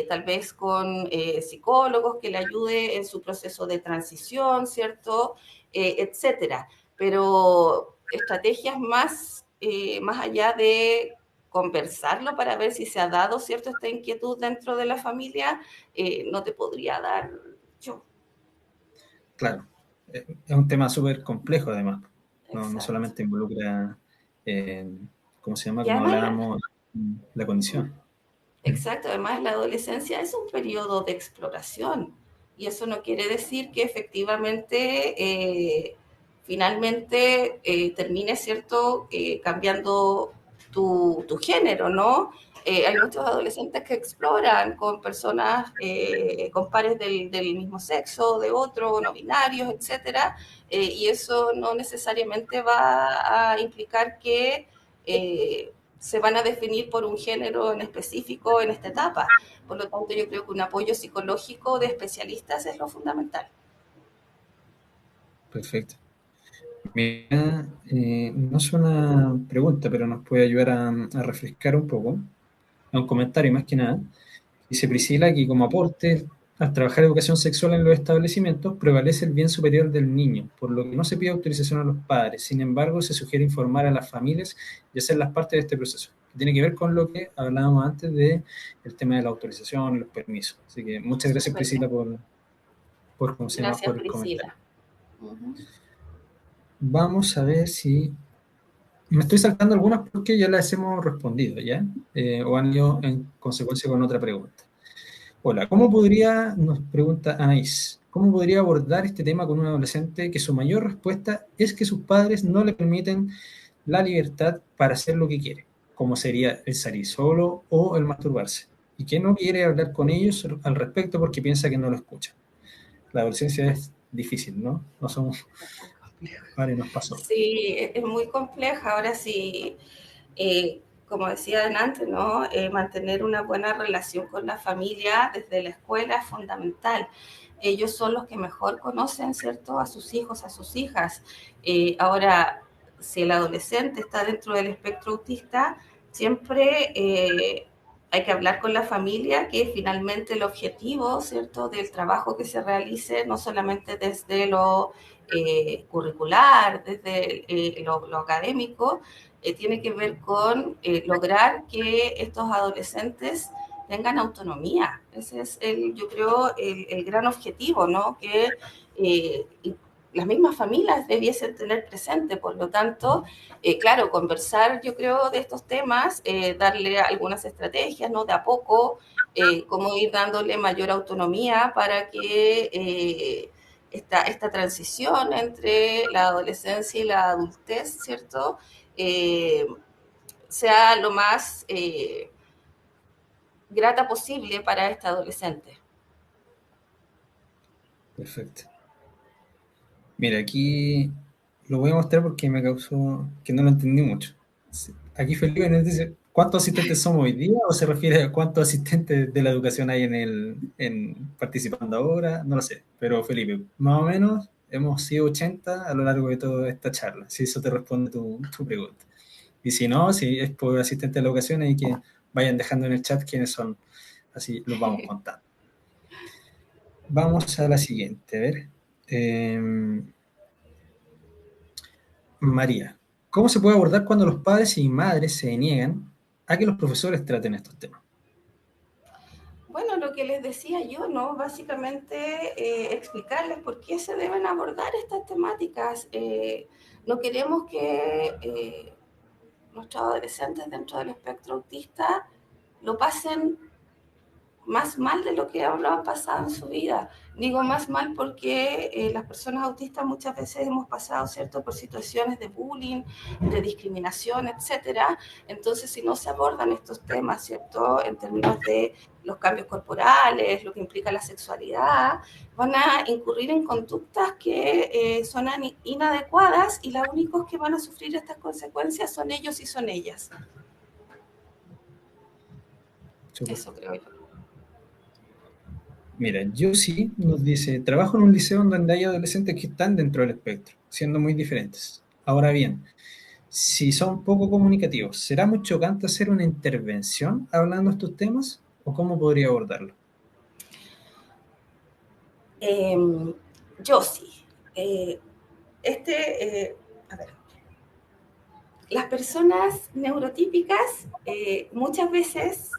tal vez con psicólogos que le ayude en su proceso de transición, ¿cierto?, etcétera. Pero estrategias más allá de conversarlo para ver si se ha dado, ¿cierto?, esta inquietud dentro de la familia, no te podría dar yo. Claro, es un tema súper complejo además, no Exacto. solamente involucra, ¿cómo se llama? Y Como además hablábamos, la condición. Exacto, además la adolescencia es un periodo de exploración y eso no quiere decir que efectivamente finalmente termine, ¿cierto?, cambiando tu género, ¿no? Hay muchos adolescentes que exploran con personas, con pares del mismo sexo, de otro, no binarios, etcétera, y eso no necesariamente va a implicar que se van a definir por un género en específico en esta etapa. Por lo tanto, yo creo que un apoyo psicológico de especialistas es lo fundamental. Perfecto. Mira, no es una pregunta, pero nos puede ayudar a refrescar un poco, a un comentario más que nada. Dice Priscila que como aporte, al trabajar educación sexual en los establecimientos, prevalece el bien superior del niño, por lo que no se pide autorización a los padres. Sin embargo, se sugiere informar a las familias y hacerlas parte de este proceso. Tiene que ver con lo que hablábamos antes de el tema de la autorización y los permisos. Así que muchas gracias, Súper Priscila, bien. ¿cómo se llama? Gracias, Por el comentario. Priscila. Uh-huh. Vamos a ver si... Me estoy saltando algunas porque ya las hemos respondido, ¿ya? O han ido en consecuencia con otra pregunta. Hola, nos pregunta Anaís, ¿cómo podría abordar este tema con un adolescente que su mayor respuesta es que sus padres no le permiten la libertad para hacer lo que quiere, como sería el salir solo o el masturbarse, y que no quiere hablar con ellos al respecto porque piensa que no lo escuchan? La adolescencia es difícil, ¿no? No somos padres, nos pasó. Sí, es muy compleja. Ahora sí, como decía antes, ¿no? Mantener una buena relación con la familia desde la escuela es fundamental. Ellos son los que mejor conocen, ¿cierto?, a sus hijos, a sus hijas. Ahora, si el adolescente está dentro del espectro autista, siempre hay que hablar con la familia, que finalmente el objetivo, ¿cierto?, del trabajo que se realice, no solamente desde lo curricular, desde lo académico, tiene que ver con lograr que estos adolescentes tengan autonomía. Ese es, yo creo, el gran objetivo, ¿no? Que las mismas familias debiesen tener presente. Por lo tanto, claro, conversar, yo creo, de estos temas, darle algunas estrategias, ¿no? De a poco, cómo ir dándole mayor autonomía para que esta transición entre la adolescencia y la adultez, ¿cierto?, eh, sea lo más grata posible para este adolescente. Perfecto. Mira, aquí lo voy a mostrar porque me causó que no lo entendí mucho. Aquí Felipe nos dice, ¿cuántos asistentes somos hoy día? ¿O se refiere a cuántos asistentes de la educación hay en participando ahora? No lo sé. Pero Felipe, más o menos hemos sido 80 a lo largo de toda esta charla, si eso te responde tu pregunta. Y si no, si es por asistente de la educación, hay que vayan dejando en el chat quiénes son, así los vamos contando. Vamos a la siguiente, a ver. María, ¿cómo se puede abordar cuando los padres y madres se niegan a que los profesores traten estos temas? Bueno, lo que les decía yo, ¿no? Básicamente explicarles por qué se deben abordar estas temáticas. No queremos que nuestros adolescentes dentro del espectro autista lo pasen más mal de lo que habrá pasado en su vida. Digo más mal porque las personas autistas muchas veces hemos pasado, ¿cierto?, por situaciones de bullying, de discriminación, etcétera. Entonces, si no se abordan estos temas, ¿cierto?, en términos de los cambios corporales, lo que implica la sexualidad, van a incurrir en conductas que son inadecuadas y los únicos que van a sufrir estas consecuencias son ellos y son ellas. Súper. Eso creo yo. Mira, Yossi nos dice, trabajo en un liceo donde hay adolescentes que están dentro del espectro, siendo muy diferentes. Ahora bien, si son poco comunicativos, ¿será muy chocante hacer una intervención hablando de estos temas? ¿O cómo podría abordarlo? Yo sí. A ver, las personas neurotípicas muchas veces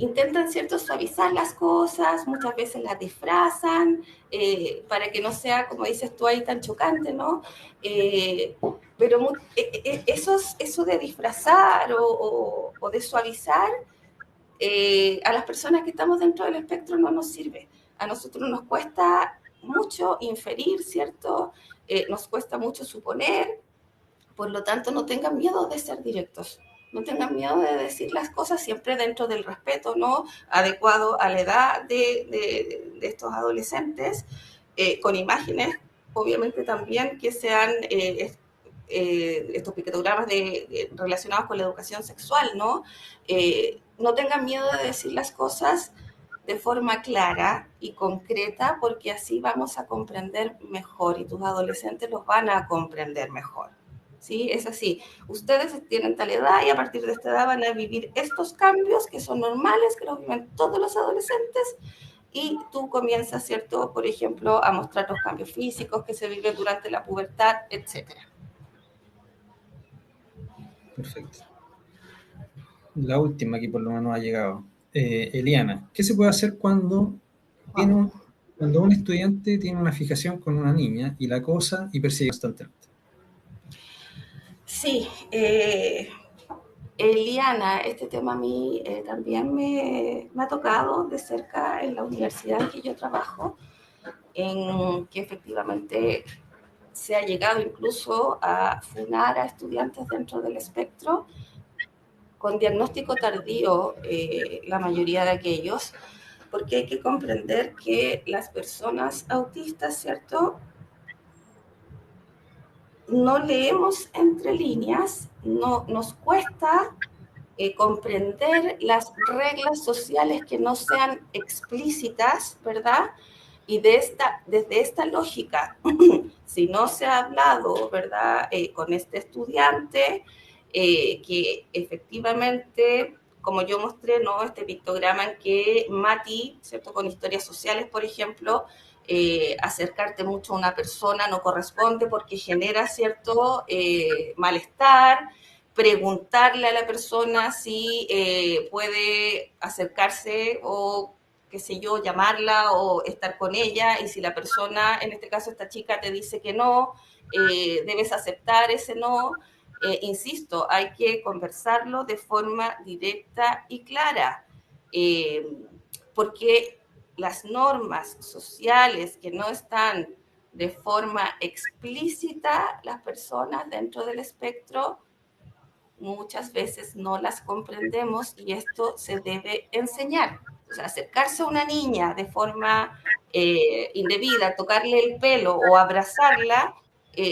intentan, ¿cierto?, suavizar las cosas, muchas veces las disfrazan para que no sea, como dices tú ahí, tan chocante, ¿no? Pero eso de disfrazar o de suavizar a las personas que estamos dentro del espectro no nos sirve. A nosotros nos cuesta mucho inferir, ¿cierto? Nos cuesta mucho suponer, por lo tanto no tengan miedo de ser directos. No tengan miedo de decir las cosas siempre dentro del respeto, ¿no? Adecuado a la edad de estos adolescentes, con imágenes, obviamente también que sean estos pictogramas relacionados con la educación sexual, ¿no? No tengan miedo de decir las cosas de forma clara y concreta, porque así vamos a comprender mejor y tus adolescentes los van a comprender mejor. ¿Sí? Es así. Ustedes tienen tal edad y a partir de esta edad van a vivir estos cambios que son normales, que los viven todos los adolescentes, y tú comienzas, ¿cierto? Por ejemplo, a mostrar los cambios físicos que se viven durante la pubertad, etcétera. Perfecto. La última que por lo menos ha llegado. Eliana, ¿qué se puede hacer cuando un estudiante tiene una fijación con una niña y la acosa y persigue constantemente? Sí, Eliana, este tema a mí también me ha tocado de cerca en la universidad en que yo trabajo, en que efectivamente se ha llegado incluso a funar a estudiantes dentro del espectro con diagnóstico tardío, la mayoría de aquellos, porque hay que comprender que las personas autistas, ¿cierto?, no leemos entre líneas, no nos cuesta comprender las reglas sociales que no sean explícitas, ¿verdad? Y desde esta lógica, si no se ha hablado, ¿verdad?, con este estudiante, que efectivamente, como yo mostré, ¿no?, este pictograma en que Mati, ¿cierto?, con historias sociales, por ejemplo, acercarte mucho a una persona no corresponde porque genera cierto malestar, preguntarle a la persona si puede acercarse o, qué sé yo, llamarla o estar con ella, y si la persona, en este caso esta chica, te dice que no, debes aceptar ese no. Insisto, hay que conversarlo de forma directa y clara, porque las normas sociales que no están de forma explícita, las personas dentro del espectro muchas veces no las comprendemos y esto se debe enseñar. O sea, acercarse a una niña de forma indebida, tocarle el pelo o abrazarla,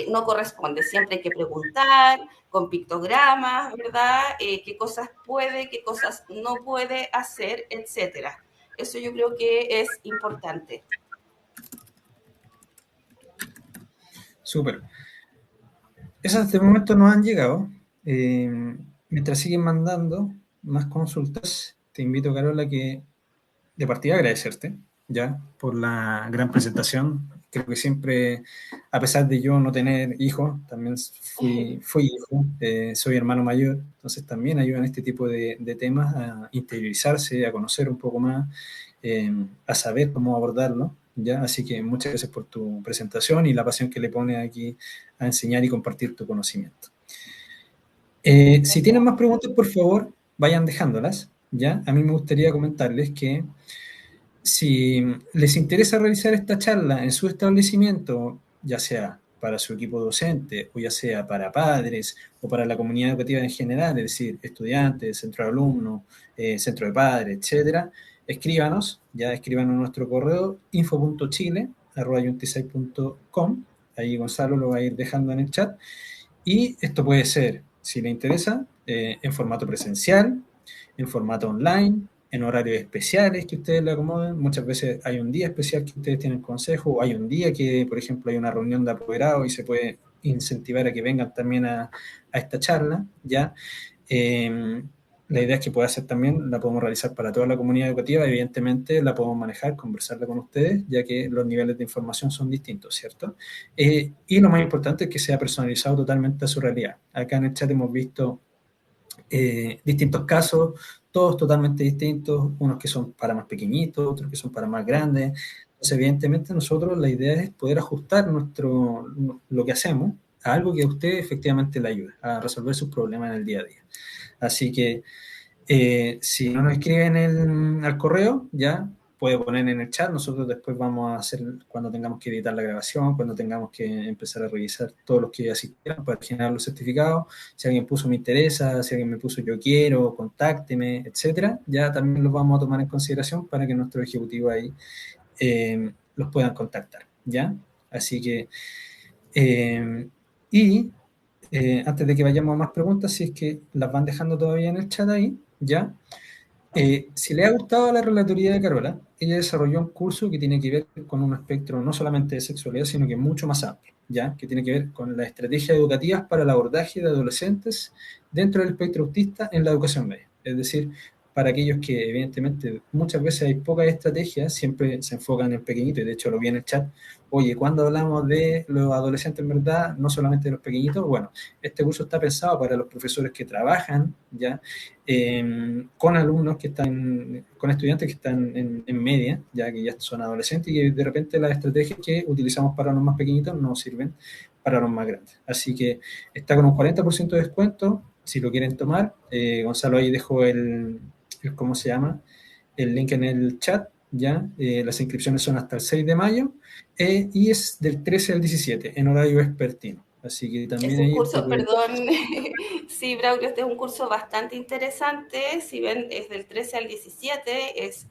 no corresponde. Siempre hay que preguntar con pictogramas, ¿verdad? Qué cosas puede, qué cosas no puede hacer, etcétera. Eso yo creo que es importante. Súper. Esas de momento nos han llegado. Mientras siguen mandando más consultas, te invito, Carola, que de partida agradecerte ya por la gran presentación. Creo que siempre, a pesar de yo no tener hijos, también fui hijo, soy hermano mayor, entonces también ayuda en este tipo de temas a interiorizarse, a conocer un poco más, a saber cómo abordarlo. ¿Ya? Así que muchas gracias por tu presentación y la pasión que le pones aquí a enseñar y compartir tu conocimiento. Si tienen más preguntas, por favor, vayan dejándolas. ¿Ya? A mí me gustaría comentarles que si les interesa realizar esta charla en su establecimiento, ya sea para su equipo docente o ya sea para padres o para la comunidad educativa en general, es decir, estudiantes, centro de alumnos, centro de padres, etcétera, escríbanos a nuestro correo info.chile@yuntisai.com. Ahí Gonzalo lo va a ir dejando en el chat. Y esto puede ser, si le interesa, en formato presencial, en formato online, en horarios especiales que ustedes le acomoden. Muchas veces hay un día especial que ustedes tienen consejo, o hay un día que, por ejemplo, hay una reunión de apoderados y se puede incentivar a que vengan también a esta charla, ¿ya? La idea es que pueda ser también, la podemos realizar para toda la comunidad educativa, evidentemente la podemos manejar, conversarla con ustedes, ya que los niveles de información son distintos, ¿cierto? Y lo más importante es que sea personalizado totalmente a su realidad. Acá en el chat hemos visto distintos casos, todos totalmente distintos, unos que son para más pequeñitos, otros que son para más grandes. Entonces, evidentemente, nosotros la idea es poder ajustar lo que hacemos a algo que a usted efectivamente le ayude a resolver sus problemas en el día a día. Así que Si no nos escriben al correo, ya puede poner en el chat. Nosotros después vamos a hacer, cuando tengamos que editar la grabación, cuando tengamos que empezar a revisar todos los que asistieron para generar los certificados. Si alguien puso me interesa, si alguien me puso yo quiero, contácteme, etcétera, ya también los vamos a tomar en consideración para que nuestro ejecutivo ahí los puedan contactar, ¿ya? Así que, eh, y antes de que vayamos a más preguntas, si es que las van dejando todavía en el chat ahí, ¿ya? Si le ha gustado la relatoría de Carola, ella desarrolló un curso que tiene que ver con un espectro no solamente de sexualidad, sino que mucho más amplio, ¿ya? Que tiene que ver con las estrategias educativas para el abordaje de adolescentes dentro del espectro autista en la educación media. Es decir, para aquellos que evidentemente muchas veces hay pocas estrategias, siempre se enfocan en pequeñitos, y de hecho lo vi en el chat, oye, cuando hablamos de los adolescentes en verdad, no solamente de los pequeñitos, bueno, este curso está pensado para los profesores que trabajan, ¿ya? Con alumnos que están, con estudiantes que están en media, ya que ya son adolescentes, y de repente las estrategias que utilizamos para los más pequeñitos no sirven para los más grandes. Así que está con un 40% de descuento, si lo quieren tomar. Gonzalo, ahí dejo ¿cómo se llama? El link en el chat, ya. Las inscripciones son hasta el 6 de mayo y es del 13 al 17 en horario vespertino. Así que Es también un ahí usted curso, puede... perdón, sí, Braulio, este es un curso bastante interesante. Si ven, es del 13 al 17, es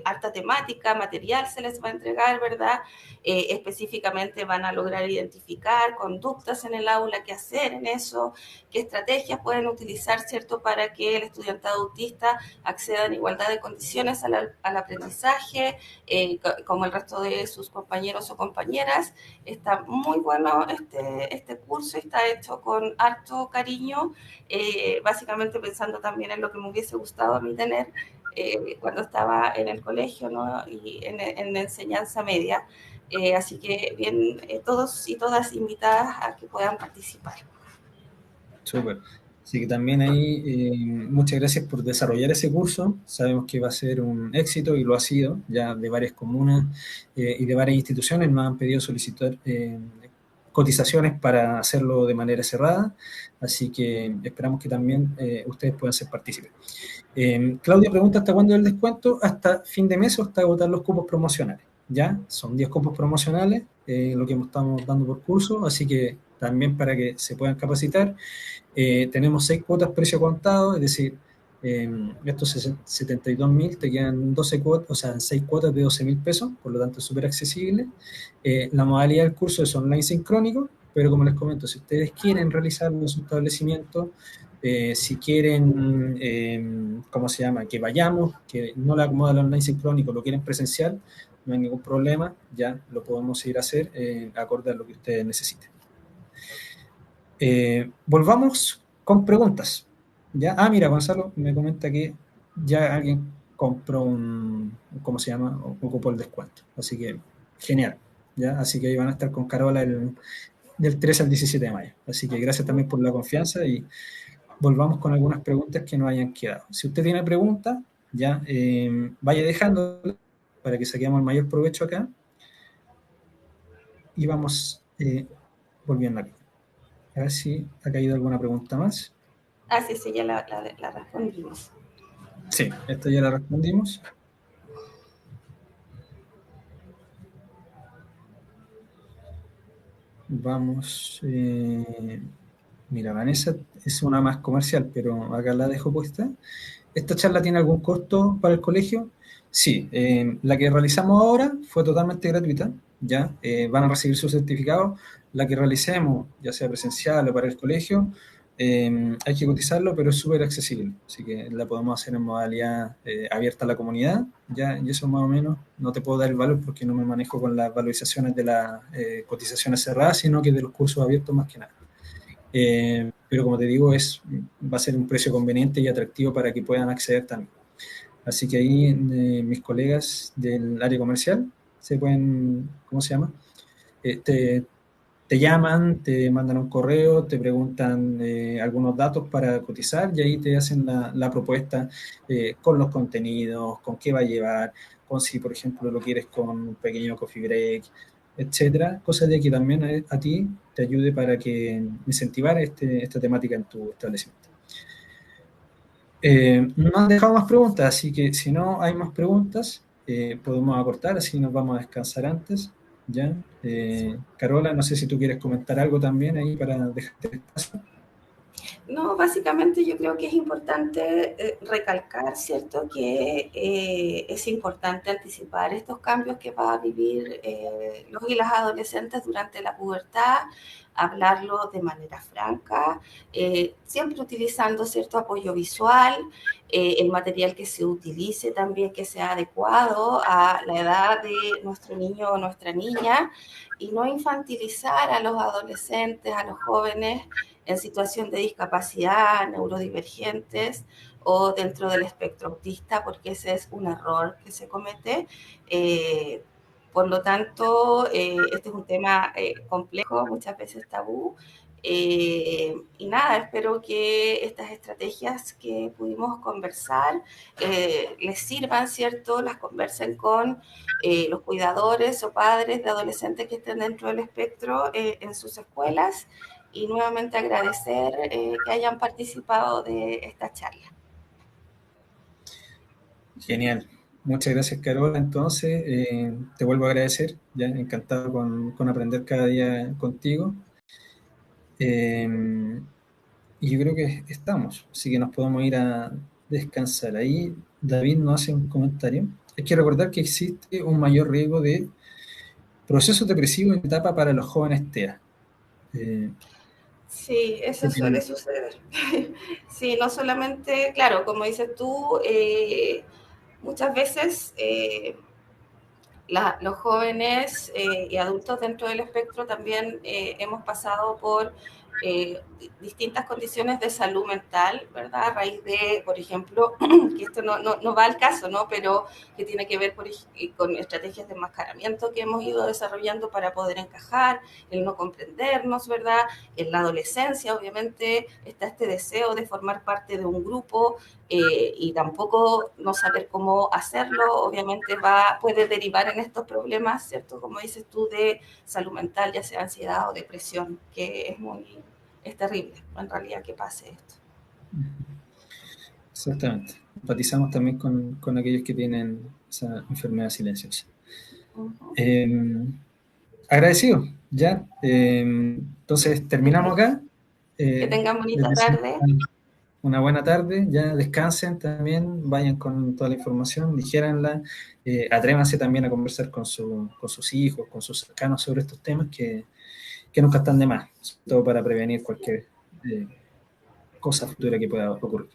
harta temática, material se les va a entregar, ¿verdad? Específicamente van a lograr identificar conductas en el aula, qué hacer en eso, qué estrategias pueden utilizar, ¿cierto?, para que el estudiante autista acceda en igualdad de condiciones al aprendizaje, como el resto de sus compañeros o compañeras. Está muy bueno este curso, está hecho con harto cariño, básicamente pensando también en lo que me hubiese gustado a mí tener cuando estaba en el colegio, ¿no? Y en enseñanza media. Así que bien, todos y todas invitadas a que puedan participar. Súper. Así que también ahí, muchas gracias por desarrollar ese curso. Sabemos que va a ser un éxito y lo ha sido. Ya de varias comunas y de varias instituciones nos han pedido solicitar cotizaciones para hacerlo de manera cerrada. Así que esperamos que también ustedes puedan ser partícipes. Claudia pregunta, ¿hasta cuándo el descuento? Hasta fin de mes o hasta agotar los cupos promocionales. Ya, son 10 cupos promocionales, lo que estamos dando por curso, así que también para que se puedan capacitar. Tenemos 6 cuotas precio contado, es decir, estos 72.000 te quedan 12 cuotas, o sea, 6 cuotas de 12.000 pesos, por lo tanto es súper accesible. La modalidad del curso es online sincrónico, pero como les comento, si ustedes quieren realizarlo en su establecimiento, si quieren, ¿cómo se llama? Que vayamos, que no le acomoda el online sincrónico, lo quieren presencial, no hay ningún problema, ya lo podemos ir a hacer acorde a lo que ustedes necesiten. Volvamos con preguntas. ¿Ya? Ah, mira, Gonzalo me comenta que ya alguien compró ¿cómo se llama? Ocupó el descuento. Así que, genial. ¿Ya? Así que ahí van a estar con Carola del 13 al 17 de mayo. Así que gracias también por la confianza y volvamos con algunas preguntas que nos hayan quedado. Si usted tiene preguntas, ya vaya dejando para que saquemos el mayor provecho acá y vamos volviendo aquí. A ver si ha caído alguna pregunta más. Ah, sí, sí, ya la respondimos. Sí, esto ya la respondimos. Vamos. Mira, Vanessa es una más comercial, pero acá la dejo puesta. ¿Esta charla tiene algún costo para el colegio? Sí, la que realizamos ahora fue totalmente gratuita, ya van a recibir su certificado. La que realicemos, ya sea presencial o para el colegio, hay que cotizarlo, pero es súper accesible, así que la podemos hacer en modalidad abierta a la comunidad, ya, y eso más o menos, no te puedo dar el valor porque no me manejo con las valorizaciones de las cotizaciones cerradas, sino que de los cursos abiertos más que nada. Pero como te digo, va a ser un precio conveniente y atractivo para que puedan acceder también. Así que ahí mis colegas del área comercial se pueden, ¿cómo se llama? Te llaman, te mandan un correo, te preguntan algunos datos para cotizar y ahí te hacen la propuesta con los contenidos, con qué va a llevar, con si, por ejemplo, lo quieres con un pequeño coffee break, etcétera. Cosa de que también a ti te ayude para que incentivar esta temática en tu establecimiento. No han dejado más preguntas, así que si no hay más preguntas, podemos acortar, así nos vamos a descansar antes. ¿Ya? Carola, no sé si tú quieres comentar algo también ahí para dejarte el espacio. No, básicamente yo creo que es importante recalcar, ¿cierto?, que es importante anticipar estos cambios que va a vivir los y las adolescentes durante la pubertad, hablarlo de manera franca, siempre utilizando cierto apoyo visual, el material que se utilice también que sea adecuado a la edad de nuestro niño o nuestra niña, y no infantilizar a los adolescentes, a los jóvenes en situación de discapacidad, neurodivergentes o dentro del espectro autista, porque ese es un error que se comete. Por lo tanto, este es un tema complejo, muchas veces tabú. Y nada, espero que estas estrategias que pudimos conversar les sirvan, ¿cierto? Las conversen con los cuidadores o padres de adolescentes que estén dentro del espectro en sus escuelas, y nuevamente agradecer que hayan participado de esta charla. Genial. Muchas gracias, Carola. Entonces, te vuelvo a agradecer. Ya encantado con aprender cada día contigo. Eh, y yo creo que estamos, así que nos podemos ir a descansar. Ahí David nos hace un comentario. Hay que recordar que existe un mayor riesgo de proceso depresivo en etapa para los jóvenes TEA. Eh, Sí, ¿Qué eso suele opinan? suceder. Sí, no solamente, claro, como dices tú, muchas veces los jóvenes y adultos dentro del espectro también hemos pasado por distintas condiciones de salud mental, ¿verdad? A raíz de, por ejemplo, que esto no va al caso, ¿no? Pero que tiene que ver con estrategias de enmascaramiento que hemos ido desarrollando para poder encajar, el no comprendernos, ¿verdad? En la adolescencia, obviamente, está este deseo de formar parte de un grupo, y tampoco no saber cómo hacerlo, obviamente puede derivar en estos problemas, ¿cierto? Como dices tú, de salud mental, ya sea ansiedad o depresión, que es terrible, en realidad, que pase esto. Exactamente. Empatizamos también con aquellos que tienen esa enfermedad silenciosa. Uh-huh. Eh, Agradecido, ya. Entonces terminamos acá. Que tengan Les bonita deseo tarde. una buena tarde, ya descansen también, vayan con toda la información, dijéranla, atrévanse también a conversar con sus hijos, con sus cercanos sobre estos temas que nunca están de más, sobre todo para prevenir cualquier cosa futura que pueda ocurrir.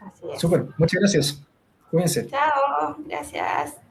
Así es. Súper, muchas gracias. Cuídense. Chao, gracias.